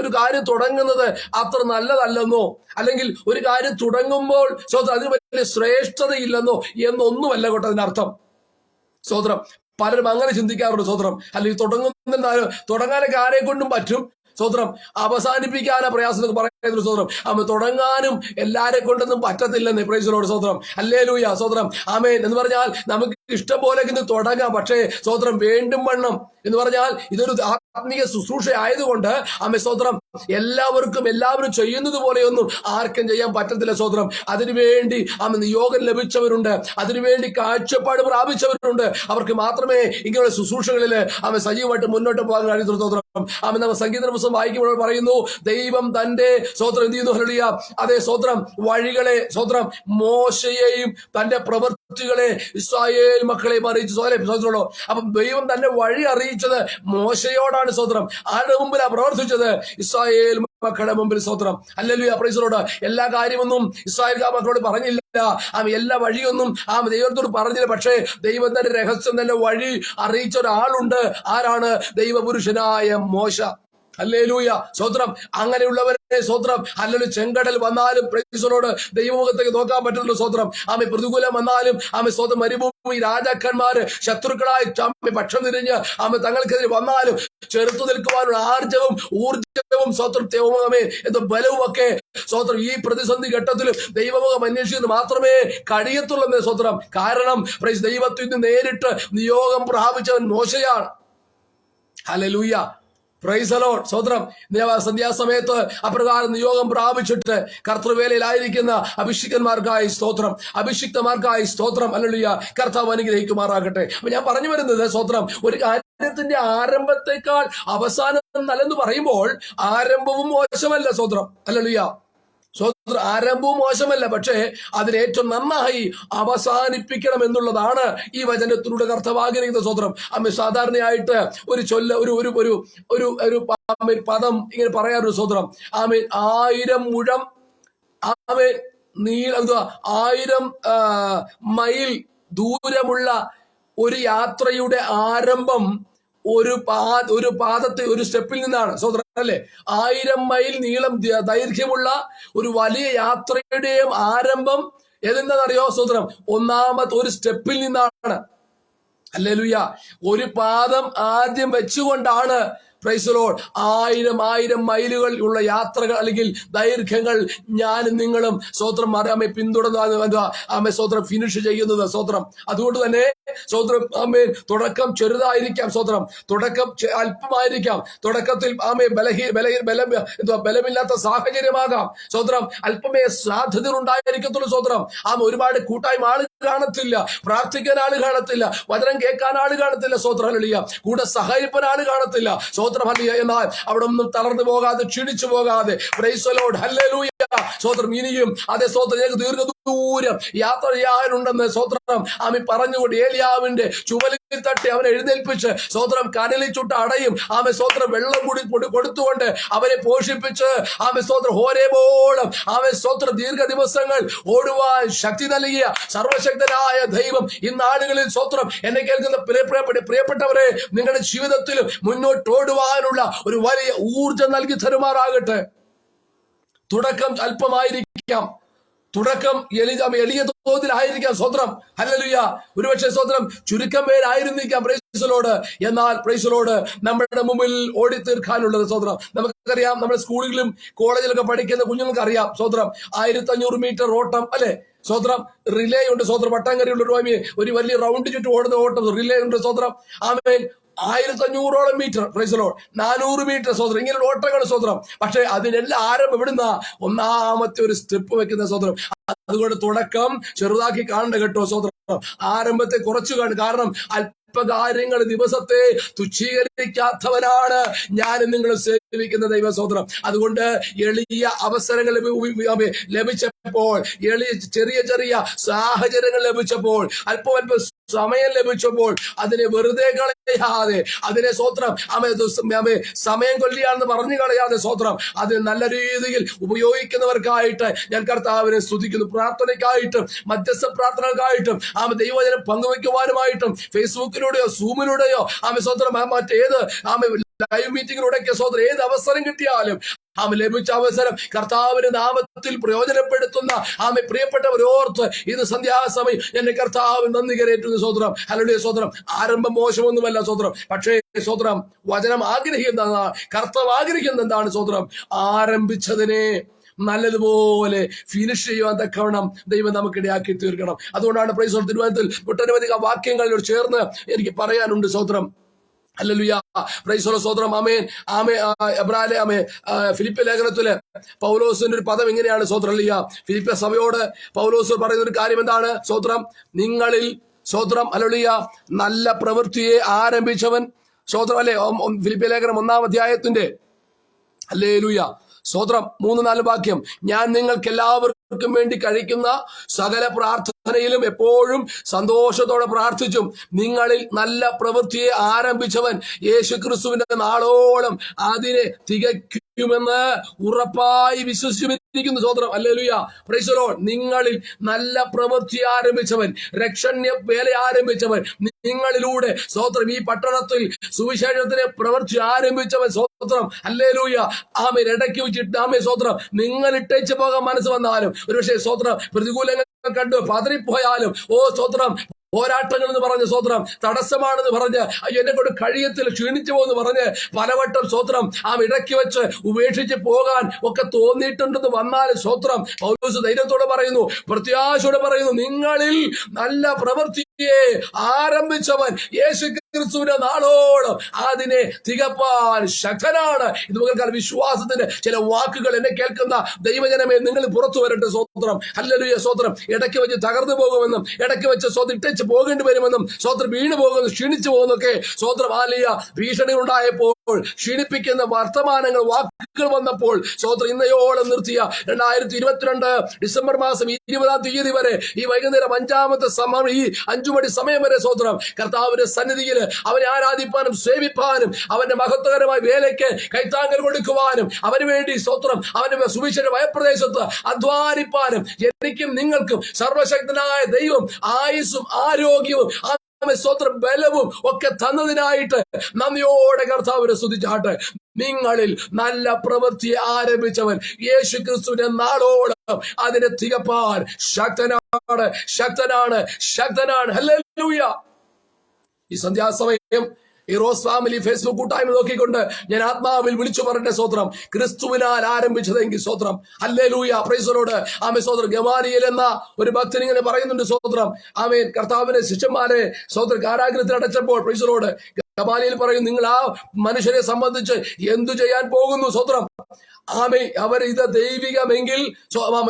ഒരു കാര്യം തുടങ്ങുന്നത് അത്ര നല്ലതല്ലെന്നോ അല്ലെങ്കിൽ ഒരു കാര്യം തുടങ്ങുമ്പോൾ സ്വതന്ത്രം അതിന് വലിയ ശ്രേഷ്ഠതയില്ലെന്നോ എന്നൊന്നുമല്ല കേട്ടോ അതിനർത്ഥം. സ്വതന്ത്രം പലരും അങ്ങനെ ചിന്തിക്കാറുണ്ട് സ്വതന്ത്രം. അല്ലെങ്കിൽ തുടങ്ങാനൊക്കെ ആരെ കൊണ്ടും പറ്റും സ്വതന്ത്രം, അവസാനിപ്പിക്കാനാ പ്രയാസം എന്നൊക്കെ പറയുന്നു സ്വതന്ത്രം. തുടങ്ങാനും എല്ലാരെ കൊണ്ടൊന്നും പറ്റത്തില്ലെന്ന് പ്രൈസ് ദി ലോർഡ് സ്വതന്ത്രം. ഹല്ലേലൂയ സ്വതന്ത്രം. ആമേൻ എന്ന് പറഞ്ഞാൽ നമുക്ക് ഇഷ്ടം പോലെ തുടങ്ങാം, പക്ഷേ സ്വതന്ത്രം വേണ്ടും വണ്ണം എന്ന് പറഞ്ഞാൽ ഇതൊരു ആത്മീയ ശുശ്രൂഷ ആയതുകൊണ്ട് സ്വതന്ത്രം എല്ലാവരും ചെയ്യുന്നത് പോലെയൊന്നും ആർക്കും ചെയ്യാൻ പറ്റത്തില്ല സ്വതന്ത്രം. അതിനുവേണ്ടി നിയോഗം ലഭിച്ചവരുണ്ട്, അതിനുവേണ്ടി കാഴ്ചപ്പാട് പ്രാപിച്ചവരുണ്ട്. അവർക്ക് മാത്രമേ ഇങ്ങനെയുള്ള ശുശ്രൂഷകളിൽ സജീവമായിട്ട് മുന്നോട്ട് പോകാൻ കഴിയുന്നു സ്വതന്ത്രം. നമ്മൾ സംഗീത പുസ്തകം വായിക്കുമ്പോൾ പറയുന്നു ദൈവം തന്റെ സ്വതന്ത്രം എന്ത് ചെയ്യുന്നു? ഹല്ലേലൂയ. അതേ സ്വതന്ത്രം വഴികളെ സ്വതന്ത്രം മോശയെയും തന്റെ പ്രവൃത്തികളെ ഇസ്രായേൽ മക്കളെ അറിയിച്ചു സ്വതന്ത്രോ. അപ്പം ദൈവം തന്റെ വഴി അറിയിച്ചത് മോശയോടാണ് സ്വതന്ത്രം. ആരുടെ മുമ്പിലാണ് പ്രവർത്തിച്ചത്? ഇസ്രായേൽ മക്കളുടെ മുമ്പിൽ സ്വതന്ത്രം. Hallelujah, praise the Lord. എല്ലാ കാര്യമൊന്നും ഇസ്രായേൽ മക്കളോട് പറഞ്ഞില്ല, എല്ലാ വഴിയൊന്നും ദൈവത്തോട് പറഞ്ഞില്ല. പക്ഷേ ദൈവം തന്റെ രഹസ്യം തന്നെ വഴി അറിയിച്ച ഒരാളുണ്ട്. ആരാണ്? ദൈവപുരുഷനായ മോശ. ഹല്ലേലൂയ സ്തോത്രം. അങ്ങനെയുള്ളവരെ സ്തോത്രം ഹല്ലേലൂയ. ചെങ്കടൽ വന്നാലും പ്രൈസലോട് ദൈവമുഖത്തേക്ക് നോക്കാൻ പറ്റുള്ളൂ സ്തോത്രം. ആമേ പ്രതികൂലം വന്നാലും ആമേ സ്തോത്രം. മരുഭൂമി രാജാക്കന്മാര് ശത്രുക്കളായി പക്ഷം തിരിഞ്ഞ് ആമേ തങ്ങൾക്കെതിരെ വന്നാലും ചെറുത്തു നിൽക്കുവാനുള്ള ആർജവും ഊർജവും സ്തോത്രം ആമേ എന്തോ ബലവും ഒക്കെ സ്തോത്രം ഈ പ്രതിസന്ധി ഘട്ടത്തിലും ദൈവമുഖം അന്വേഷിക്കുന്നത് മാത്രമേ കഴിയത്തുള്ളൂ സ്തോത്രം. കാരണം പ്രൈസ് ദൈവത്തിൽ നിന്ന് നേരിട്ട് നിയോഗം പ്രാപിച്ചവൻ മോശയാണ്. ഹല്ലേലൂയ പ്രൈസ് ദി ലോർഡ് സ്തോത്രം. സന്ധ്യാസമയത്ത് അപ്രകാരം നിയോഗം പ്രാപിച്ചിട്ട് കർത്തൃവേലയിലായിരിക്കുന്ന അഭിഷിക്തന്മാർക്കായി സ്തോത്രം, അഭിഷിക്തമാർക്കായി സ്തോത്രം. ഹല്ലേലൂയ. കർത്താവ് അനുഗ്രഹിക്കുമാറാകട്ടെ. അപ്പൊ ഞാൻ പറഞ്ഞു വരുന്നത് സ്തോത്രം, ഒരു കാര്യത്തിന്റെ ആരംഭത്തെക്കാൾ അവസാനം നല്ലെന്ന് പറയുമ്പോൾ ആരംഭവും മോശമല്ല സ്തോത്രം. ഹല്ലേലൂയ. സ്വതന്ത്ര ആരംഭവും മോശമല്ല, പക്ഷേ അതിനേറ്റവും നന്നായി അവസാനിപ്പിക്കണം എന്നുള്ളതാണ് ഈ വചനത്തിലൂടെ കർത്താവ് ആഗ്രഹിക്കുന്ന സ്തോത്രം. അമ്മ സാധാരണയായിട്ട് ഒരു ചൊല്ല ഒരു ഒരു ഒരു ഒരു ഒരു പദം ഇങ്ങനെ പറയാറൊരു സ്തോത്രം. ആമേ 1000 മുഴം ആമേ എന്തുവാ 1000 മൈൽ ദൂരമുള്ള ഒരു യാത്രയുടെ ആരംഭം ഒരു പാദത്തെ ഒരു സ്റ്റെപ്പിൽ നിന്നാണ് സ്തോത്രം അല്ലെ. 1000 മൈൽ നീളം ദൈർഘ്യമുള്ള ഒരു വലിയ യാത്രയുടെയും ആരംഭം ഏതെന്താണെന്നറിയോ സ്തോത്രം? ഒന്നാമത്തെ ഒരു സ്റ്റെപ്പിൽ നിന്നാണ്. ഹല്ലേലൂയ. ഒരു പാദം ആദ്യം വെച്ചുകൊണ്ടാണ് പ്രൈസ് ദി ലോർഡ് 1000 മൈലുകൾ ഉള്ള യാത്രകൾ അല്ലെങ്കിൽ ദൈർഘ്യങ്ങൾ ഞാനും നിങ്ങളും സ്തോത്രം ആമേ പിന്തുടർന്ന് ആമേ സ്തോത്രം ഫിനിഷ് ചെയ്യുന്നത് സ്തോത്രം. അതുകൊണ്ട് തന്നെ സ്തോത്രം ആമേ തുടക്കം ചെറുതായിരിക്കാം സ്തോത്രം, തുടക്കം അല്പമായിരിക്കാം, തുടക്കത്തിൽ ആമേ ബലമില്ലാത്ത സാഹചര്യമാകാം സ്തോത്രം, അല്പമേ സാധ്യത ഉണ്ടായിരിക്കത്തുള്ളൂ സ്തോത്രം. ആമ ഒരുപാട് കൂട്ടായ്മ ആള് കാണത്തില്ല, പ്രാർത്ഥിക്കാൻ ആള് കാണത്തില്ല, വചനം കേൾക്കാൻ ആള് കാണത്തില്ല സ്തോത്രം. ഹല്ലേലൂയ. കൂടെ സഹായിപ്പാൻ ആള് കാണത്തില്ല സ്തോത്രം. ഹല്ലേലൂയ. എന്നാൽ അവിടെ ഒന്നും തളർന്നു പോകാതെ ക്ഷീണിച്ചു പോകാതെ പ്രൈസ് ദി ലോർഡ് ഹല്ലേലൂയ സ്തോത്രം. ഇനിയും അതേ സ്തോത്രം ഞങ്ങൾക്ക് ദീർഘദൂരം യാത്ര ചെയ്യാനുണ്ടെന്ന് സ്തോത്രം ആമി പറഞ്ഞുകൊണ്ട് ഏലിയാവിന്റെ ചുമലിൽ തട്ടി അവനെ എഴുന്നേൽപ്പിച്ച് സ്തോത്രം കനലിൽ ചുട്ട് അടയും ആമെ സ്തോത്രം വെള്ളം കൂടി കൊടുത്തുകൊണ്ട് അവനെ പോഷിപ്പിച്ച് ആമെ സ്തോത്രം ഹോരേബോളം ആമെ സ്തോത്രം ദീർഘ ദിവസങ്ങൾ ഓടുവാൻ ശക്തി നൽകിയ സർവശക്തനായ ദൈവം ഇന്നാളുകളിൽ സ്തോത്രം എന്നെ കേൾക്കുന്ന പ്രിയപ്പെട്ടവരെ നിങ്ങളുടെ ജീവിതത്തിൽ മുന്നോട്ട് ഓടുവാനുള്ള ഒരു വലിയ ഊർജം നൽകി തരുമാറാകട്ടെ. തുടക്കം അല്പമായിരിക്കാം, തുടക്കം എളിയ തോതിലായിരിക്കാം സ്തോത്രം. ഹല്ലേലൂയ. ഒരുപക്ഷെ സ്തോത്രം ചുരുക്കം പേരായിരുന്നിരിക്കാം പ്രൈസ് ദി ലോർഡ്. എന്നാൽ പ്രൈസ് ദി ലോർഡ് നമ്മുടെ മുമ്പിൽ ഓടി തീർക്കാനുള്ളത് സ്തോത്രം. നമുക്കറിയാം, നമ്മുടെ സ്കൂളിലും കോളേജിലൊക്കെ പഠിക്കുന്ന കുഞ്ഞുങ്ങൾക്ക് അറിയാം സ്തോത്രം 1500 മീറ്റർ ഓട്ടം അല്ലെ സ്തോത്രം. റിലേ ഉണ്ട് സ്തോത്രം, വട്ടംകരയുള്ള ഒരു വലിയ റൗണ്ട് ചുറ്റും ഓടുന്ന ഓട്ടം റിലേ ഉണ്ട് സ്തോത്രം. ആമേൻ. 1500ഓളം metre praise the Lord, 400 metre സ്തോത്രം, ഇങ്ങനെയുള്ള ഓട്ടങ്ങൾ സ്തോത്രം. പക്ഷെ അതിനെല്ലാം ആരംഭം എവിടുന്ന? ഒന്നാമത്തെ ഒരു സ്റ്റെപ്പ് വെക്കുന്ന സ്തോത്രം. അതുകൊണ്ട് തുടക്കം ചെറുതാക്കി കാണണ്ട കേട്ടോ സ്തോത്രം. ആരംഭത്തെ കുറച്ചു കാണും. കാരണം കാര്യങ്ങൾ ദിവസത്തെ തുച്ഛീകരിക്കാത്തവനാണ് ഞാൻ നിങ്ങളും സേവിക്കുന്ന ദൈവ സ്തോത്രം. അതുകൊണ്ട് എളിയ അവസരങ്ങൾ ലഭിച്ചപ്പോൾ, ചെറിയ സാഹചര്യങ്ങൾ ലഭിച്ചപ്പോൾ, അല്പം സമയം ലഭിച്ചപ്പോൾ അതിനെ വെറുതെ കളയാതെ, അതിനെ സ്തോത്രം സമയം കൊല്ലിയാണെന്ന് പറഞ്ഞു കളയാതെ സ്തോത്രം അതിന് നല്ല രീതിയിൽ ഉപയോഗിക്കുന്നവർക്കായിട്ട് ഞാൻ കർത്താവിനെ സ്തുതിക്കുന്നു. പ്രാർത്ഥനയ്ക്കായിട്ടും മധ്യസ്ഥ പ്രാർത്ഥനകൾക്കായിട്ടും ദൈവവചനം പങ്കുവയ്ക്കുവാനുമായിട്ടും ഫേസ്ബുക്കിലൂടെയോ സൂമിലൂടെയോ സ്തോത്രം മറ്റേത് ലൈവ് മീറ്റിങ്ങിലൂടെയൊക്കെ സ്തോത്രം ഏത് അവസരം കിട്ടിയാലും ലഭിച്ച അവസരം കർത്താവിന്റെ നാമത്തിൽ പ്രയോജനപ്പെടുത്തുന്ന പ്രിയപ്പെട്ടവരോർത്ത് ഇത് സന്ധ്യാസമയം എന്നെ കർത്താവ് നന്ദി കരേറ്റുന്ന സ്തോത്രം. ഹല്ലേലൂയ സ്തോത്രം. ആരംഭം മോശമൊന്നുമല്ല സ്തോത്രം. പക്ഷേ സ്തോത്രം വചനം ആഗ്രഹിക്കുന്ന കർത്താവ് ആഗ്രഹിക്കുന്ന എന്താണ് സ്തോത്രം? ആരംഭിച്ചതിനെ നല്ലതുപോലെ ഫിനിഷ് ചെയ്യുവാൻ തക്കവണ്ണം ദൈവം നമുക്കിടയാക്കി തീർക്കണം. അതുകൊണ്ടാണ് പ്രൈസ് ദി ലോർഡ് തിരുവചനത്തിൽ ഒട്ടനവധി വാക്യങ്ങളോട് ചേർന്ന് എനിക്ക് പറയാനുണ്ട് സ്തോത്രം. ഹല്ലേലൂയ പ്രൈസ് ദി ലോർഡ് സ്തോത്രം. ഫിലിപ്പി ലേഖനത്തില് പൗലോസിന്റെ ഒരു പദം ഇങ്ങനെയാണ് സ്തോത്രം. ഹല്ലേലൂയ. ഫിലിപ്പി സഭയോട് പൗലോസ് പറയുന്ന ഒരു കാര്യം എന്താണ് സ്തോത്രം? നിങ്ങളിൽ സ്തോത്രം ഹല്ലേലൂയ നല്ല പ്രവൃത്തിയെ ആരംഭിച്ചവൻ സ്തോത്രം അല്ലെ. ഫിലിപ്പി ലേഖനം 1-ാം അധ്യായത്തിന്റെ ഹല്ലേലൂയ സ്തോത്രം 3-4 വാക്യം. ഞാൻ നിങ്ങൾക്ക് എല്ലാവർക്കും വേണ്ടി കഴിക്കുന്ന സകല പ്രാർത്ഥനയിലും എപ്പോഴും സന്തോഷത്തോടെ പ്രാർത്ഥിച്ചും നിങ്ങളിൽ നല്ല പ്രവൃത്തിയെ ആരംഭിച്ചവൻ യേശുക്രിസ്തുവിന്റെ നാളോളം അതിനെ തികയ്ക്കും ചെയ്യുമെന്ന് ഉറപ്പായി വിശ്വസിച്ചിരിക്കുന്നു. സ്വോത്രം. ഹല്ലേലൂയ. Praise the Lord. നിങ്ങളിൽ നല്ല പ്രവൃത്തി ആരംഭിച്ചവൻ, രക്ഷണ്യ വേല ആരംഭിച്ചവൻ, നിങ്ങളിലൂടെ സ്വോത്രം ഈ പട്ടണത്തിൽ സുവിശേഷത്തിന് പ്രവൃത്തി ആരംഭിച്ചവൻ. സ്വോത്രം. ഹല്ലേലൂയ. ആമേൻ. ഇടയ്ക്ക് വെച്ചിട്ട് ആമേൻ സ്വോത്രം നിങ്ങൾ ഇട്ടേച്ച് പോകാൻ മനസ്സ് വന്നാലും, ഒരുപക്ഷെ സ്വോത്രം പ്രതികൂലങ്ങൾ കണ്ട് പതറിപ്പോയാലും, ഓ സ്വോത്രം പോരാട്ടങ്ങൾ എന്ന് പറഞ്ഞ് സ്വോത്രം തടസ്സമാണെന്ന് പറഞ്ഞ് അയ്യോ എന്നെ കൊണ്ട് കഴിയത്തിൽ ക്ഷീണിച്ചു പോകുന്നു പറഞ്ഞ് പലവട്ടം സ്വോത്രം ഇടയ്ക്ക് വെച്ച് ഉപേക്ഷിച്ച് പോകാൻ ഒക്കെ തോന്നിയിട്ടുണ്ടെന്ന് വന്നാലും സ്വോത്രം പൗലോസ് ധൈര്യത്തോടെ പറയുന്നു, പ്രത്യാശയോടെ പറയുന്നു, നിങ്ങളിൽ നല്ല പ്രവൃത്തിയെ ആരംഭിച്ചവൻ യേശു ക്രിസ്തുവിന്റെ നാളോളം അതിനെ തികപ്പാൻ ശക്തനാണ്. ഇത് മുതൽക്കാല വിശ്വാസത്തിന്റെ ചില വാക്കുകൾ എന്നെ കേൾക്കുന്ന ദൈവജനമേ നിങ്ങൾ പുറത്തു വരട്ടെ. സ്വോത്രം. ഹല്ലേലൂയ. സ്വോത്രം. ഇടയ്ക്ക് വെച്ച് തകർന്നു പോകുമെന്നും ഇടയ്ക്ക് വെച്ച് സ്വോത്രം പോകേണ്ടി വരുമെന്നും സ്വോത്രം വീണു പോകുന്നു ക്ഷീണിച്ചു പോകുന്നൊക്കെ സ്വോത്രം ആലിയ ഭീഷണി ഉണ്ടായപ്പോൾ ക്ഷീണിപ്പിക്കുന്ന വർത്തമാനങ്ങൾ വാക്കുകൾ വന്നപ്പോൾ സ്വോത്രം ഇന്നയോളം നിർത്തിയ 2022 ഡിസംബർ മാസം 20-ാം തീയതി വരെ ഈ വൈകുന്നേരം 5-ാമത്തെ സമയം ഈ 5 മണി സമയം വരെ സ്വോത്രം കർത്താവിന്റെ സന്നിധിയിൽ അവനെ ആരാധിപ്പാനും സേവിപ്പാനും അവന്റെ മഹത്വകരമായ വേലയ്ക്ക് കൈത്താങ്ങൽ കൊടുക്കുവാനും അവന് വേണ്ടി സ്വോത്രം അവന്റെ സുവിശേഷ വയപ്രദേശത്ത് അധ്വാനിപ്പാനും എനിക്കും നിങ്ങൾക്കും സർവശക്തനായ ദൈവം ആയുസ്സും ആരോഗ്യവും സ്വോത്രം ബലവും ഒക്കെ തന്നതിനായിട്ട് നന്ദിയോടെ കർത്താവിനെ സ്തുതിച്ചാട്ടെ. നിങ്ങളിൽ നല്ല പ്രവൃത്തി ആരംഭിച്ചവൻ യേശു ക്രിസ്തുവിന്റെ നാളോളം അതിനെ തികപ്പാൻ ശക്തനാണ്, ശക്തനാണ്, ശക്തനാണ്. ഹല്ലേലൂയ. ഈ സന്ധ്യാസമയം ഈ റോസ് ഫാമിലി ഫേസ്ബുക്ക് കൂട്ടായ്മ നോക്കിക്കൊണ്ട് ഞാൻ ആത്മാവിൽ വിളിച്ചു പറഞ്ഞ സ്വോത്രം ക്രിസ്തുവിനാൽ ആരംഭിച്ചതെങ്കിൽ സ്വോത്രം. ഹല്ലേലൂയ. Praise the Lord. ആമേൻ. സ്വോത്രം. ഗമാലിയേൽ എന്ന ഒരു ഭക്തൻ ഇങ്ങനെ പറയുന്നുണ്ട് സ്വോത്രം. ആമേൻ. കർത്താവിന്റെ ശിഷ്യന്മാരെ സ്വോത്രം കാരാഗ്രഹത്തിൽ അടച്ചപ്പോൾ പ്രൈസ് ദി ലോർഡ് ഗമാലിയേൽ പറയും, നിങ്ങൾ ആ മനുഷ്യരെ സംബന്ധിച്ച് എന്തു ചെയ്യാൻ പോകുന്നു? സ്വോത്രം. ആമേ അവർ ഇത് ദൈവികമെങ്കിൽ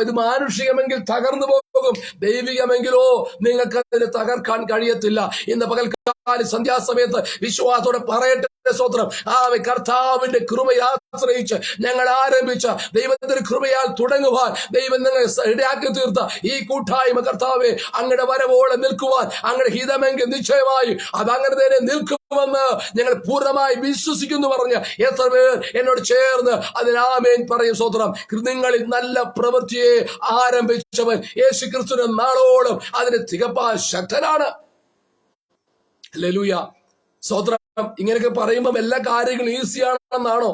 ഇത് മാനുഷികമെങ്കിൽ തകർന്നു പോകും, ദൈവികമെങ്കിലോ നിങ്ങൾക്ക് അതിന് തകർക്കാൻ കഴിയത്തില്ല. ഇന്ന് പകൽക്കാല സന്ധ്യാസമയത്ത് വിശ്വാസത്തോടെ പറയട്ടെ സ്വോത്രം. ആമേ കർത്താവിന്റെ കൃപയെ ആശ്രയിച്ച് ഞങ്ങൾ ആരംഭിച്ച ദൈവത്തിന്റെ കൃപയാൽ തുടങ്ങുവാൻ ദൈവം നിങ്ങൾ ഇടയാക്കി തീർത്ത ഈ കൂട്ടായ്മ കർത്താവെ അങ്ങയുടെ വരവോടെ നിൽക്കുവാൻ അങ്ങയുടെ ഹിതമെങ്കിൽ നിശ്ചയമായി അതങ്ങനെ തന്നെ നിൽക്കുമെന്ന് ഞങ്ങൾ പൂർണ്ണമായി വിശ്വസിക്കുന്നു പറഞ്ഞ് എത്ര പേർ എന്നോട് ചേർന്ന് അതിനാമേൻ പറയും സ്വോത്രം. നിങ്ങളിൽ നല്ല പ്രവൃത്തിയെ ആരംഭിച്ചവൻ യേശു ക്രിസ്തുവിന്റെ നാളോളം അതിന് തികപ്പാൻ ശക്തനാണ്. ഹല്ലേലൂയ. സ്വോത്രം. ഇങ്ങനെയൊക്കെ പറയുമ്പോൾ എല്ലാ കാര്യങ്ങളും ഈസിയാണെന്നാണോ?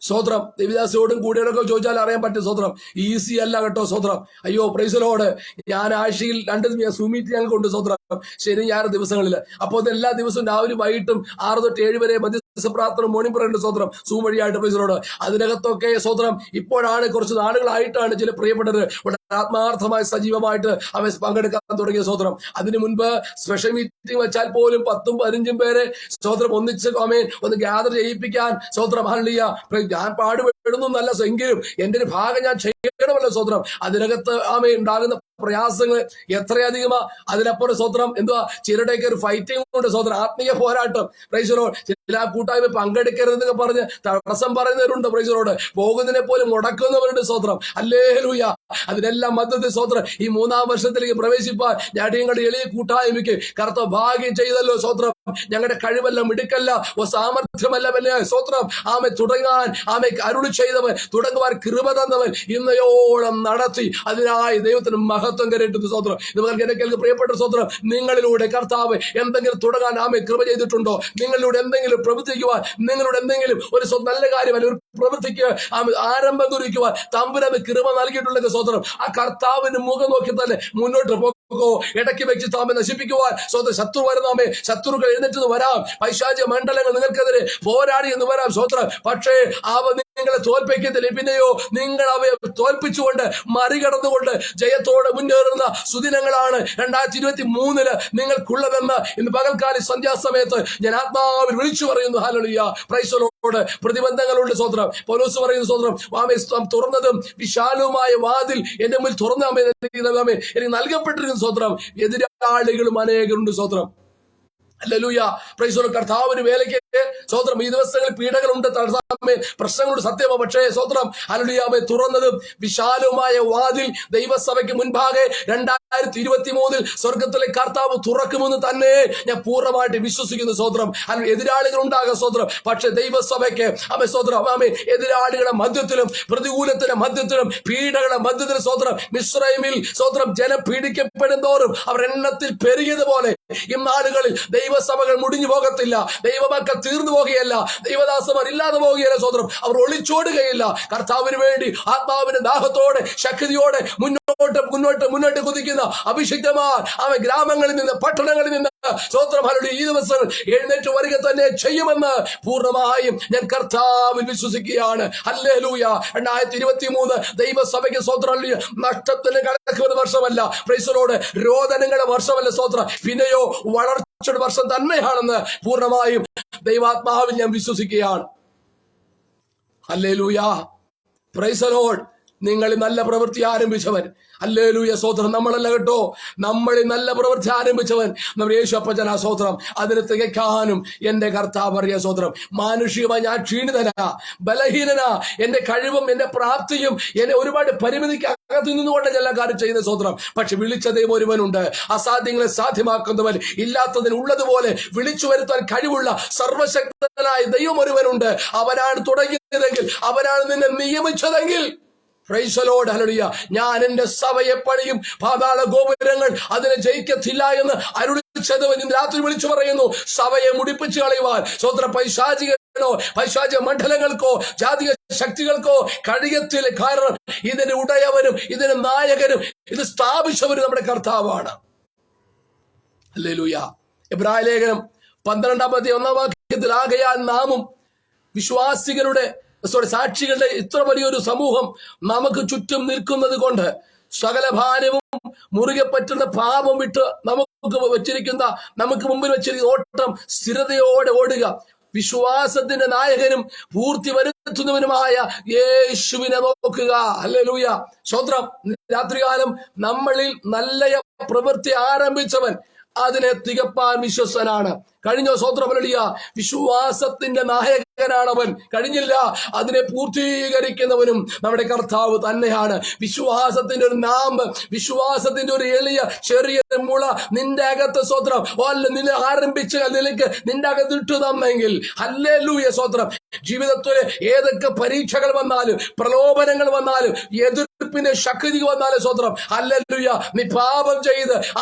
സ്വോത്രം. ദേവിദാസിയോടും കൂടിയോടൊക്കെ ചോദിച്ചാൽ അറിയാൻ പറ്റും സ്വോത്രം ഈസി അല്ല കേട്ടോ. സ്വോത്രം. അയ്യോ പ്രൈസ് ദി ലോർഡ്. ഞാൻ ആഴ്ചയിൽ 2 സൂം മീറ്റ് ഞങ്ങൾക്കുണ്ട് സ്വോത്രം, ശനി ഞായർ ദിവസങ്ങളിൽ. അപ്പോൾ എല്ലാ ദിവസവും രാവിലെ വൈകിട്ടും 6 തൊട്ട് 7 വരെ മധ്യസ്ഥ പ്രാർത്ഥന മോർണിംഗ് പ്രയർ സ്വോത്രം സൂം വഴിയായിട്ട് പ്രൈസ് ദി ലോർഡ്. അതിനകത്തൊക്കെ സ്വോത്രം ഇപ്പോഴാണ് കുറച്ച് നാളുകളായിട്ടാണ് ചില പ്രിയപ്പെട്ടവർ ആത്മാർത്ഥമായി സജീവമായിട്ട് അവൻ പങ്കെടുക്കാൻ തുടങ്ങിയ സ്വോത്രം. അതിനു മുൻപ് സ്പെഷ്യൽ മീറ്റിംഗ് വെച്ചാൽ പോലും 10-15 പേരെ സ്വോത്രം ഒന്നിച്ച് ഒന്ന് ഗ്യാദർ ചെയ്യിപ്പിക്കാൻ സ്വോത്രം. ഹല്ലേലൂയ. ഞാൻ പാടുപെടുന്നല്ല, എങ്കിലും എന്റെ ഒരു ഭാഗം ഞാൻ ചെയ്യണമല്ലോ സ്വോത്രം. അതിനകത്ത് ഉണ്ടാകുന്ന പ്രയാസങ്ങൾ എത്രയധികമാ. അതിനപ്പുറം സ്വോത്രം എന്തുവാ ചിലരുടെയൊക്കെ ഒരു ഫൈറ്റിംഗ് ഉണ്ട് സ്വോത്രം, ആത്മീയ പോരാട്ടം. Praise the Lord. ചില കൂട്ടായ്മ പങ്കെടുക്കരുതെന്നൊക്കെ പറഞ്ഞ് തടസ്സം പറയുന്നവരുണ്ട്. Praise the Lord. പോകുന്നതിനെ പോലും മുടക്കുന്നവരുണ്ട് സ്വോത്രം. ഹല്ലേലൂയ. അതിനെല്ലാം മധ്യത്തിൽ സ്വോത്രം ഈ 3-ാം വർഷത്തിലേക്ക് പ്രവേശിപ്പാൻ ഞങ്ങളുടെ എളിയ കൂട്ടായ്മയ്ക്ക് കർത്താവ് ഭാഗ്യം ചെയ്തല്ലോ സ്വോത്രം. ഞങ്ങളുടെ കഴിവല്ല, മിടുക്കല്ല, സാമർഥ്യമല്ല, സ്വോത്രം. ആമെ തുടങ്ങാൻ ആമെ അരുളി ചെയ്തവൻ, തുടങ്ങുവാൻ കൃപ തന്നവൻ ഇന്നയോളം നടത്തി. അതിനായി ദൈവത്തിന് മഹത്വം കരേറ്റുന്നു സ്വോത്രം. ഇത് പ്രിയപ്പെട്ട സ്വോത്രം, നിങ്ങളിലൂടെ കർത്താവ് എന്തെങ്കിലും തുടങ്ങാൻ ആമെ കൃപ ചെയ്തിട്ടുണ്ടോ? നിങ്ങളിലൂടെ എന്തെങ്കിലും പ്രവർത്തിക്കുവാൻ, നിങ്ങളുടെ എന്തെങ്കിലും ഒരു നല്ല കാര്യം ഒരു പ്രവൃത്തിക്ക് ആരംഭം കുറിക്കുവാൻ തമ്പുരാന് കൃപ നൽകിയിട്ടുണ്ടെങ്കിൽ സ്വോത്രം ആ കർത്താവിന് മുഖം നോക്കി തന്നെ മുന്നോട്ട് പോകുമോ? ഇടയ്ക്ക് വെച്ച് താമെ നശിപ്പിക്കുവാൻ സ്വന്തം ശത്രു വരുന്നാമേ, ശത്രുക്കൾ എഴുന്നേറ്റ് വരാം, പൈശാചിക മണ്ഡലങ്ങൾ നിങ്ങൾക്കെതിരെ പോരാടി എന്ന് വരാം സ്വോത്രം. പക്ഷേ അവ നിങ്ങളെ തോൽപ്പിക്കത്തില്ല. പിന്നെയോ നിങ്ങൾ അവയെ തോൽപ്പിച്ചുകൊണ്ട് മറികടന്നുകൊണ്ട് ജയത്തോടെ മുന്നേറുന്ന സുദിനങ്ങളാണ് 2023 നിങ്ങൾക്കുള്ളതെന്ന് ഇന്ന് പകൽക്കാല സന്ധ്യാസമയത്ത് ഞാൻ ആത്മാവിൽ വിളിച്ചു പറയുന്നു. ഹല്ലേലൂയ. Praise the Lord. പ്രതിബന്ധങ്ങളുണ്ട് സ്വോത്രം. പൗലോസ് പറയുന്നു സ്വോത്രം, തുറന്നതും വിശാലവുമായ വാതിൽ എന്റെ മുന്നിൽ തുറന്നാമേ എനിക്ക് നൽകപ്പെട്ടിരിക്കുന്നു സ്വോത്രം. എതിരാളികളും അനേകരുണ്ട് സ്വോത്രം. ഹല്ലേലൂയ. Praise the Lord. കർത്താവിന് വേലയ്ക്ക് സ്വോത്രം ഈ ദിവസങ്ങളിൽ പീഡകളുണ്ട്, പ്രശ്നങ്ങളുടെ സത്യമോ, പക്ഷേ സ്വത്രം ഹല്ലേലൂയ തുറന്നതും വിശാലവുമായ വാതിൽ ദൈവസഭയ്ക്ക് മുൻപാകെ 2023 സ്വർഗത്തിലെ കർത്താവ് തുറക്കുമെന്ന് തന്നെ ഞാൻ പൂർണ്ണമായിട്ട് വിശ്വസിക്കുന്നു. സ്വത്രം എതിരാളികൾ ഉണ്ടാകാം സ്വത്രം, പക്ഷെ ദൈവസഭയ്ക്ക് സ്വത്രം എതിരാളികളുടെ മധ്യത്തിലും പ്രതികൂലത്തിന്റെ മധ്യത്തിലും പീഡകളുടെ മധ്യത്തിലും സ്വത്രം മിസ്രൈമിൽ സ്വത്രം ജനം പീഡിക്കപ്പെടുന്തോറും അവർ എണ്ണത്തിൽ പെരുകിയതുപോലെ ഇന്നാളുകളിൽ ദൈവസഭകൾ മുടിഞ്ഞു പോകത്തില്ല, ദൈവമക്കൾ തീർന്നു പോകുകയല്ല, ദൈവദാസന്മാർ ഇല്ലാതെ പോകുകയല്ല സ്വത്രം, അവർ ഒളിച്ചോടുകയില്ല. കർത്താവിന് വേണ്ടി ആത്മാവിന്റെ ദാഹത്തോടെ ശക്തിയോടെ മുന്നോട്ട് കുതിക്കുന്ന അഭിഷിക്തമാർ അവൻ ഗ്രാമങ്ങളിൽ നിന്ന് പട്ടണങ്ങളിൽ നിന്ന് സ്വത്രം ഹല്ലേലൂയ ഈ ദിവസങ്ങൾ എഴുന്നേറ്റ് വരിക തന്നെ ചെയ്യുമെന്ന് പൂർണ്ണമായും ഞാൻ കർത്താവിൽ വിശ്വസിക്കുകയാണ്. ഹല്ലേലൂയ. 2023 ദൈവസഭയ്ക്ക് സ്വത്രം ഹല്ലേലൂയ നഷ്ടത്തിന് കടക്കുന്ന വർഷമല്ല, പ്രൈസ് ദി ലോർഡ്, രോദനങ്ങളുടെ വർഷമല്ല സ്വത്രം, പിന്നെയോ വളർച്ചയുടെ വർഷം തന്നെയാണെന്ന് പൂർണ്ണമായും ദൈവാത്മാവിൽ ഞാൻ വിശ്വസിക്കുകയാണ്. ഹല്ലേലൂയ. Praise the Lord. നിങ്ങളിൽ നല്ല പ്രവൃത്തി ആരംഭിച്ചവൻ, ഹല്ലേലൂയ സ്വത്രം, നമ്മളല്ല കേട്ടോ, നമ്മളിൽ നല്ല പ്രവൃത്തി ആരംഭിച്ചവൻ നമ്മുടെ യേശു അപ്പച്ചനാ സ്വത്രം, അതിന് തികയ്ക്കാനും എന്റെ കർത്താവ് അറിയാ സ്വത്രം. മാനുഷികമായി ഞാൻ ക്ഷീണിതനാ, ബലഹീനനാ, എന്റെ കഴിവും എന്റെ പ്രാപ്തിയും എന്നെ ഒരുപാട് പരിമിതിക്ക് അകത്തു നിന്നുകൊണ്ട് എല്ലാ കാര്യം ചെയ്യുന്ന സ്വത്രം. പക്ഷെ വിളിച്ച ദൈവം ഒരുവനുണ്ട്, അസാധ്യങ്ങളെ സാധ്യമാക്കുന്നവൻ, ഇല്ലാത്തതിന് ഉള്ളതുപോലെ വിളിച്ചു വരുത്താൻ കഴിവുള്ള സർവശക്തനായ ദൈവം ഒരുവനുണ്ട്. അവനാണ് തുടങ്ങിയതെങ്കിൽ, അവനാണ് നിന്നെ നിയമിച്ചതെങ്കിൽ, പ്രൈസ് ദി ലോർഡ്, ഹല്ലേലൂയ, ഞാൻ എന്റെ സഭയെ പണിയും, പാതാള ഗോപുരങ്ങൾ അതിനെ ജയിക്കത്തില്ല എന്ന് അരുളിച്ചവൻ ഇന്ന് രാത്രി വിളിച്ചു പറയുന്നു. സഭയെ മുടിപ്പിച്ചു കളയുവാൻ സ്വത്രം പൈശാചിക മണ്ഡലങ്ങൾക്കോ ജാതിക ശക്തികൾക്കോ കഴിയത്തില്ല. കാരണം ഇതിന്റെ ഉടയവനും ഇതിന്റെ നായകനും ഇത് സ്ഥാപിച്ചവരും നമ്മുടെ കർത്താവാണ്. ഹല്ലേലൂയ. എബ്രായ ലേഖനം 12:1 ആകയാൽ നാമും വിശ്വാസികളുടെ സാക്ഷികളുടെ ഇത്ര വലിയൊരു സമൂഹം നമുക്ക് ചുറ്റും നിൽക്കുന്നത് കൊണ്ട് സകല ഭാരവും മുറുകെ പറ്റുന്ന പാപം വിട്ട് നമുക്ക് മുമ്പിൽ വെച്ചിരിക്കുന്ന ഓട്ടം സ്ഥിരതയോടെ ഓടുക, വിശ്വാസത്തിന്റെ നായകനും പൂർത്തി വരുത്തുന്നവനുമായ യേശുവിനെ നോക്കുക. ഹല്ലേലൂയ. സ്വത്രം. രാത്രികാലം നമ്മളിൽ നല്ല പ്രവൃത്തി ആരംഭിച്ചവൻ അതിനെ തികപ്പാൻ വിശ്വസ്തനാണ്. കഴിഞ്ഞോ സ്വത്രം? ഹല്ലേലൂയ. വിശ്വാസത്തിന്റെ നായകനാണവൻ. കഴിഞ്ഞില്ല, അതിനെ പൂർത്തീകരിക്കുന്നവനും നമ്മുടെ കർത്താവ് തന്നെയാണ്. വിശ്വാസത്തിന്റെ ഒരു നാമ്പ്, വിശ്വാസത്തിന്റെ ഒരു എളിയ ചെറിയ മുള നിന്റെ അകത്ത് സ്വത്രം നിന്നെ ആരംഭിച്ച നിലയ്ക്ക് നിന്റെ അകത്ത് ഇട്ടു തന്നെങ്കിൽ, ഹല്ലേലൂയ സ്വത്രം, ജീവിതത്തിലെ ഏതൊക്കെ പരീക്ഷകൾ വന്നാലും പ്രലോഭനങ്ങൾ വന്നാലും എതിർപ്പിന്റെ ശക്തി വന്നാലും സ്വത്രം, ഹല്ലേലൂയ, നീ പാപം ചെയ്ത്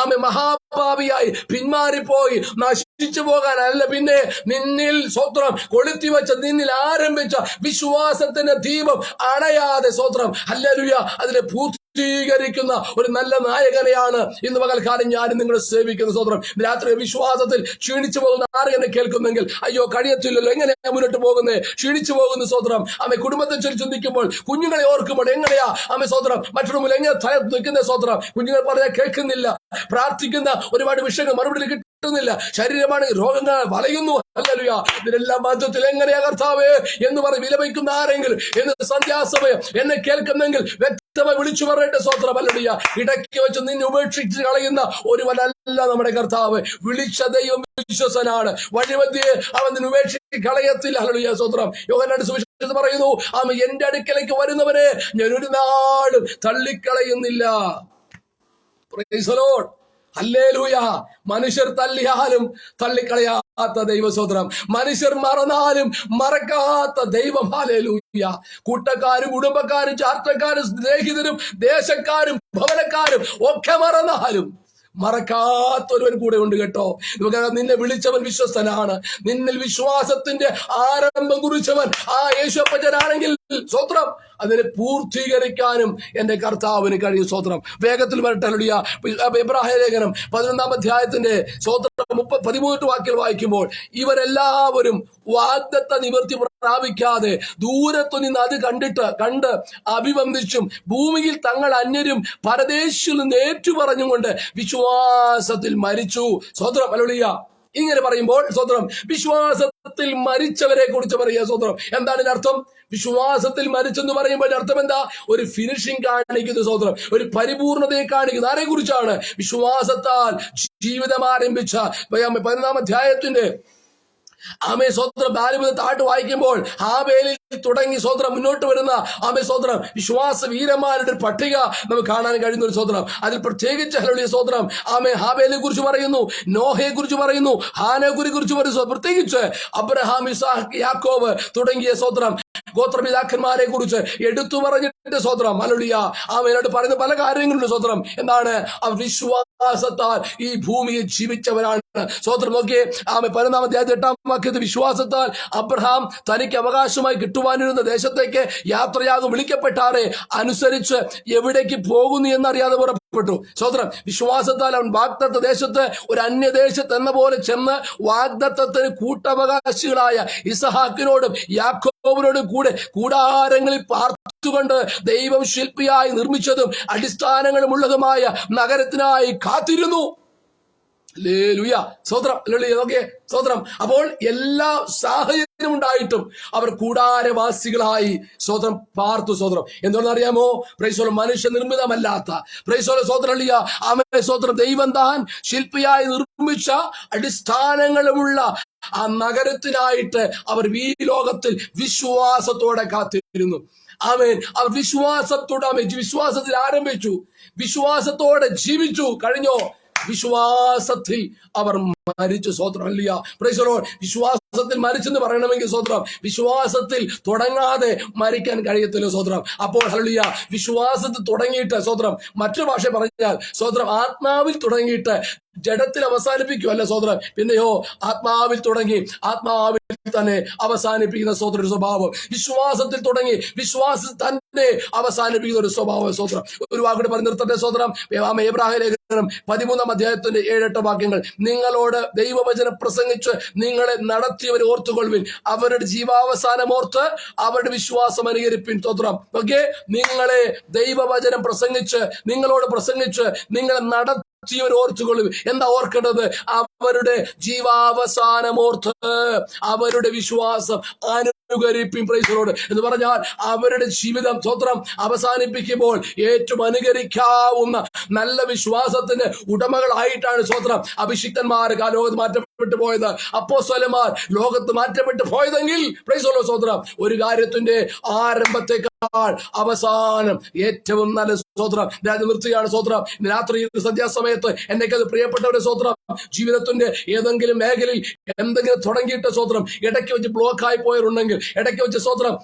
മഹാപാപിയായി പിന്മാറിപ്പോയി നശിച്ചു പോകാനല്ല, പിന്നെ നിന്നിൽ സ്വത്രം കൊളുത്തി വെച്ച നിന്നിൽ ആരംഭിച്ച വിശ്വാസത്തിന്റെ ദീപം അണയാതെ സ്വത്രം ഹല്ലേലൂയ അതിനെ പൂർത്തീകരിക്കുന്ന ഒരു നല്ല നായകനെയാണ് ഇന്ന് പകൽക്കാലം ഞാനും നിങ്ങളെ സേവിക്കുന്ന സ്വത്രം. രാത്രി വിശ്വാസത്തിൽ ക്ഷീണിച്ചു പോകുന്ന ആരെന്നെ കേൾക്കുന്നെങ്കിൽ, അയ്യോ കഴിയത്തില്ലല്ലോ, എങ്ങനെയാ മുന്നോട്ട് പോകുന്നത്, ക്ഷീണിച്ചു പോകുന്ന സ്വത്രം, അമ്മ കുടുംബത്തെ ചൊല്ലി ചിന്തിക്കുമ്പോൾ, കുഞ്ഞുങ്ങളെ ഓർക്കുമ്പോൾ എങ്ങനെയാ അമ്മ സ്വത്രം മറ്റൊരു മുന്നിൽ എങ്ങനെ നിൽക്കുന്ന സ്വത്രം, കുഞ്ഞുങ്ങൾ പറഞ്ഞാൽ കേൾക്കുന്നില്ല, പ്രാർത്ഥിക്കുന്ന ഒരുപാട് വിഷയങ്ങൾ മറുപടി കിട്ടുന്നില്ല, ശരീരമാണ് രോഗങ്ങൾ വളയുന്നു, ഹല്ലേലൂയ, ഇതിനെല്ലാം മധ്യത്തിൽ എങ്ങനെയാ കർത്താവേ എന്ന് പറഞ്ഞ് വിലപിക്കുന്ന ആരെങ്കിലും എന്ന് സന്ധ്യാസമയം എന്നെ കേൾക്കുന്നെങ്കിൽ വ്യക്തമായി വിളിച്ചു പറയട്ടെ സ്വത്രം. ഹല്ലേലൂയ. ഇടയ്ക്ക് വെച്ച് നിന്നെ ഉപേക്ഷിച്ച് കളയുന്ന ഒരുവനല്ല നമ്മുടെ കർത്താവ്. വിളിച്ച ദൈവം വിശ്വസനാണ്, വഴിമധ്യേ അവൻ നിന്നെ ഉപേക്ഷിച്ച് കളയത്തില്ല. ഹല്ലേലൂയ സ്വത്രം. യോഹന്നാന്റെ സുവിശേഷത്തിൽ പറയുന്നു, അവൻ എന്റെ അടുക്കലേക്ക് വരുന്നവരെ ഞാൻ ഒരു നാളും തള്ളിക്കളയുന്നില്ല. Praise the Lord. ഹല്ലേലൂയ. മനുഷ്യർ തള്ളിയാലും തള്ളിക്കളയാത്ത ദൈവസ്തോത്രം, മനുഷ്യർ മറന്നാലും മറക്കാത്ത ദൈവം. ഹല്ലേലൂയ. കൂട്ടക്കാരും കുടുംബക്കാരും ചാർട്ടക്കാരും സ്നേഹിതരും ദേശക്കാരും ഭവനക്കാരും ഒക്കെ മറന്നാലും മറക്കാത്തൊരുവൻ കൂടെ ഉണ്ട് കേട്ടോ. നിന്നെ വിളിച്ചവൻ വിശ്വസ്തനാണ്, നിന്നിൽ വിശ്വാസത്തിന്റെ ആരംഭം കുറിച്ചവൻ ആ യേശുപ്പച്ചനാണെങ്കിൽ സ്വത്രം അതിനെ പൂർത്തീകരിക്കാനും എന്റെ കർത്താവിന് കഴിയും. സ്വത്രം. വേഗത്തിൽ വരട്ടെ. എബ്രായ ലേഖനം 11-ാം അധ്യായത്തിന്റെ സ്വത്രം 13 വാക്യം വായിക്കുമ്പോൾ, ഇവരെല്ലാവരും വാഗ്ദത്ത നിവൃത്തി പ്രാപിക്കാതെ ദൂരത്തു നിന്ന് അത് കണ്ട് അഭിവന്ദിച്ചും ഭൂമിയിൽ തങ്ങൾ അന്യരും പരദേശിലും ഏറ്റുപറഞ്ഞുകൊണ്ട് വിശ്വാസത്തിൽ മരിച്ചു. സ്വത്രം. ഹല്ലേലൂയ. ഇങ്ങനെ പറയുമ്പോൾ സ്വത്രം വിശ്വാസത്തിൽ മരിച്ചവരെ കുറിച്ച് പറയുക. സ്വത്രം എന്താണ് ഇതിനർത്ഥം? വിശ്വാസത്തിൽ മരിച്ചെന്ന് പറയുമ്പോൾ അർത്ഥം എന്താ? ഒരു ഫിനിഷിംഗ് കാണിക്കുന്നു സ്വത്രം, ഒരു പരിപൂർണതയെ കാണിക്കുന്നു. ആരെ കുറിച്ചാണ്? വിശ്വാസത്താൽ ജീവിതം ആരംഭിച്ച 11-ാം അധ്യായത്തിന്റെ ആമേ സ്വത്രം 4 മുതൽ താട്ട് വായിക്കുമ്പോൾ ഹാബേലിൽ തുടങ്ങി സ്വത്രം മുന്നോട്ട് വരുന്ന ആമേ സ്വത്രം വിശ്വാസ വീരന്മാരുടെ ഒരു പട്ടിക നമുക്ക് കാണാൻ കഴിയുന്ന ഒരു സ്വത്രം. അതിൽ പ്രത്യേകിച്ച് ഹല്ലേലൂയ സ്വത്രം ആമേ ഹാബേലിനെ കുറിച്ച് പറയുന്നു, നോഹയെ കുറിച്ച് പറയുന്നു, ഹാനോക്കിനെ കുറിച്ച് പറയുന്നു. പ്രത്യേകിച്ച് അബ്രഹാം, ഇസ്ഹാക്ക്, യാക്കോബ് തുടങ്ങിയ സ്വത്രം ഗോത്രപിതാക്കന്മാരെ കുറിച്ച് എടുത്തു പറഞ്ഞിട്ട് സ്വത്രം ഹല്ലേലൂയ ആമേനോട് പറയുന്ന പല കാര്യങ്ങളുണ്ട് സ്വത്രം. എന്താണ്? അവർ വിശ്വാസത്താൽ ഈ ഭൂമിയെ ജീവിച്ചവരാണ്. സ്വത്രം നോക്കിയേ, ആമേ 11-ാം അധ്യായത്തിൽ 8-ാം വാക്യത്തിൽ വിശ്വാസത്താൽ അബ്രഹാം തനിക്ക് അവകാശമായി കിട്ടുവാനിരുന്ന ദേശത്തേക്ക് യാത്രയാകും വിളിക്കപ്പെട്ടാറെ അനുസരിച്ച് എവിടേക്ക് പോകുന്നു എന്നറിയാതെ പുറപ്പെട്ടു. സ്വത്രം വിശ്വാസത്താൽ അവൻ വാഗ്ദത്ത ദേശത്ത് ഒരു അന്യദേശത്ത് എന്ന പോലെ ചെന്ന് വാഗ്ദത്തത്തിന് കൂട്ടവകാശികളായ ഇസഹാക്കിനോടും യാക്കോബിനോടും കൂടെ കൂടാരങ്ങളിൽ പാർത്തുകൊണ്ട് ദൈവം ശില്പിയായി നിർമ്മിച്ചതും അടിസ്ഥാനങ്ങളും ഉള്ളതുമായ നഗരത്തിനായി കാത്തിരുന്നു. സ്വത്രം നോക്കിയേ സ്വത്രം. അപ്പോൾ എല്ലാ സാഹചര്യം ഉണ്ടായിട്ടും അവർ കൂടാരവാസികളായി സ്വത്രം പാർത്തു. സ്വത്രം എന്താണെന്ന് അറിയാമോ? പ്രൈസോല മനുഷ്യ നിർമ്മിതമല്ലാത്ത പ്രൈസോല സ്വത്രം അവനെ സ്വത്രം ദൈവം താൻ ശില്പിയായി നിർമ്മിച്ച അടിസ്ഥാനങ്ങളുമുള്ള ആ നഗരത്തിനായിട്ട് അവർ ഈ ലോകത്തിൽ വിശ്വാസത്തോടെ കാത്തിരുന്നു. ആമേൻ. അവർ വിശ്വാസത്തോടെ വിശ്വാസത്തിൽ ആരംഭിച്ചു, വിശ്വാസത്തോടെ ജീവിച്ചു. കഴിഞ്ഞോ? വിശ്വാസത്തിൽ അവർ മരിച്ചു. സ്വത്രം അല്ല പ്രൈസ് ദി ലോർഡ്. വിശ്വാസത്തിൽ മരിച്ചെന്ന് പറയണമെങ്കിൽ സ്വത്രം വിശ്വാസത്തിൽ തുടങ്ങാതെ മരിക്കാൻ കഴിയത്തില്ല. സ്വത്രം. അപ്പോൾ ഹല്ലേലൂയ വിശ്വാസത്തിൽ തുടങ്ങിയിട്ട് സ്വത്രം മറ്റു ഭാഷ പറഞ്ഞാൽ സ്വത്രം ആത്മാവിൽ തുടങ്ങിയിട്ട് ജഡത്തിൽ അവസാനിപ്പിക്കുമല്ല സ്വത്രം. പിന്നെയോ ആത്മാവിൽ തുടങ്ങി ആത്മാവിൽ തന്നെ അവസാനിപ്പിക്കുന്ന സ്വതന്ത്ര ഒരു സ്വഭാവം. വിശ്വാസത്തിൽ തുടങ്ങി വിശ്വാസത്തിൽ തന്നെ അവസാനിപ്പിക്കുന്ന ഒരു സ്വഭാവം സ്വത്രം. ഒരു വാക്കുകൂടി പറഞ്ഞു നിർത്തട്ടെ സ്വത്രം. എബ്രാഹിം ലേഖനം 13-ാം അധ്യായത്തിന്റെ 7-8 വാക്യങ്ങൾ. നിങ്ങളോട് ദൈവവചനം പ്രസംഗിച്ച് നിങ്ങളെ നടത്തിയവരെ ഓർത്തുകൊള്ളുവിൻ, അവരുടെ ജീവാവസാനം ഓർത്ത് അവരുടെ വിശ്വാസം അനുകരിപ്പിൻ. സ്വത്രം. ഓക്കെ, നിങ്ങളെ ദൈവവചനം പ്രസംഗിച്ച് നിങ്ങളോട് പ്രസംഗിച്ച് നിങ്ങളെ നടത്തിയവർ ഓർത്തുകൊള്ളുവിൻ. എന്താ ഓർക്കേണ്ടത്? അവരുടെ ജീവാവസാനം ഓർത്ത് അവരുടെ വിശ്വാസം അനുകരിപ്പിൻ. പ്രൈസ് ദി ലോർഡ് എന്ന് പറഞ്ഞാൽ അവരുടെ ജീവിതം സ്വത്രം അവസാനിപ്പിക്കുമ്പോൾ ഏറ്റവും അനുകരിക്കാവുന്ന നല്ല വിശ്വാസത്തിന് ഉടമകളായിട്ടാണ് സ്വത്രം അഭിഷിക്തന്മാർ ലോകത്ത് മാറ്റപ്പെട്ടു പോയത്, അപ്പോസ്തലന്മാർ ലോകത്ത് മാറ്റപ്പെട്ടു പോയതെങ്കിൽ പ്രൈസ് ദി ലോർഡ് സ്വത്രം ഒരു കാര്യത്തിന്റെ ആരംഭത്തെക്കാൾ അവസാനം ഏറ്റവും നല്ല സ്വത്രം. നിർത്തുകയാണ് സ്വത്രം. രാത്രി സന്ധ്യാസമയത്ത് എന്നേക്കത് പ്രിയപ്പെട്ടവരുടെ സ്വത്രം ജീവിതത്തിന്റെ ഏതെങ്കിലും മേഖലയിൽ എന്തെങ്കിലും തുടങ്ങിയിട്ട് സ്വത്രം ഇടയ്ക്ക് വെച്ച് ബ്ലോക്കായി പോയവരുണ്ടെങ്കിൽ, ഇടയ്ക്ക് വെച്ച് സ്വത്രം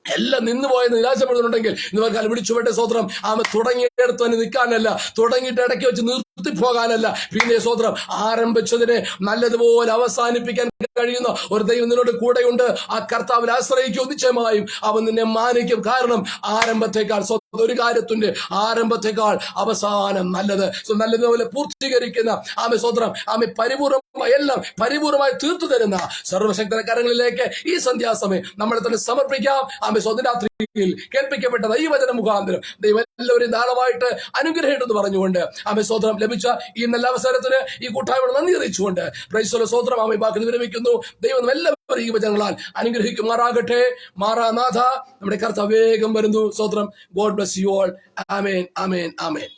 എല്ലാം നിന്നുപോയെന്ന് നിരാശപ്പെടുന്നുണ്ടെങ്കിൽ ഇന്ന് വിളിച്ചുപെട്ട സ്വത്രം ആമ തുടങ്ങിയെടുത്ത് തന്നെ നിൽക്കാനല്ല, തുടങ്ങിയിട്ട് ഇടയ്ക്ക് വെച്ച് നിർത്തിപ്പോകാനല്ല, പിന്നെ സ്വത്രം ആരംഭിച്ചതിനെ നല്ലതുപോലെ അവസാനിപ്പിക്കാൻ കഴിയുന്ന ഒരു ദൈവം നിന്നോട് കൂടെയുണ്ട്. ആ കർത്താവിൽ ആശ്രയിക്കും, നിശ്ചയമായും അവൻ നിന്നെ മാനിക്കും. കാരണം ആരംഭത്തെക്കാൾ ഒരു കാര്യത്തിന്റെ ആരംഭത്തെക്കാൾ അവസാനം നല്ലത്. നല്ലതുപോലെ പൂർത്തീകരിക്കുന്ന ആമെ സ്വത്രം ആമെ പരിപൂർണമായി എല്ലാം പരിപൂർണമായി തീർത്തു തരുന്ന സർവശക്തന്റെ കരങ്ങളിലേക്ക് ഈ സന്ധ്യാസമയം നമ്മളെ തന്നെ സമർപ്പിക്കാം. ആമെ സ്വതരാത്രിയിൽ കേൾപ്പിക്കപ്പെട്ട ദൈവവചന മുഖാന്തരം ദൈവം എല്ലാവരെയും ധാരാളമായിട്ട് അനുഗ്രഹിച്ചെന്ന് പറഞ്ഞുകൊണ്ട് ആമെ സ്വത്രം ലഭിച്ച ഈ നല്ല അവസരത്തിന് ഈ കൂട്ടായ്മ നന്ദി അറിയിച്ചുകൊണ്ട് പ്രൈസ് സ്വത്രം ആമെ ബാക്കി വിരമിക്കുന്നു. ദൈവം എല്ലാവരും ഈ വചനങ്ങളാൽ അനുഗ്രഹിക്കുമാറാകട്ടെ. മാറാനാഥ നമ്മുടെ കർത്താവ് വേഗം വരുന്നു. സ്വത്രം. God bless you all. ആമേൻ, ആമേൻ, ആമേൻ.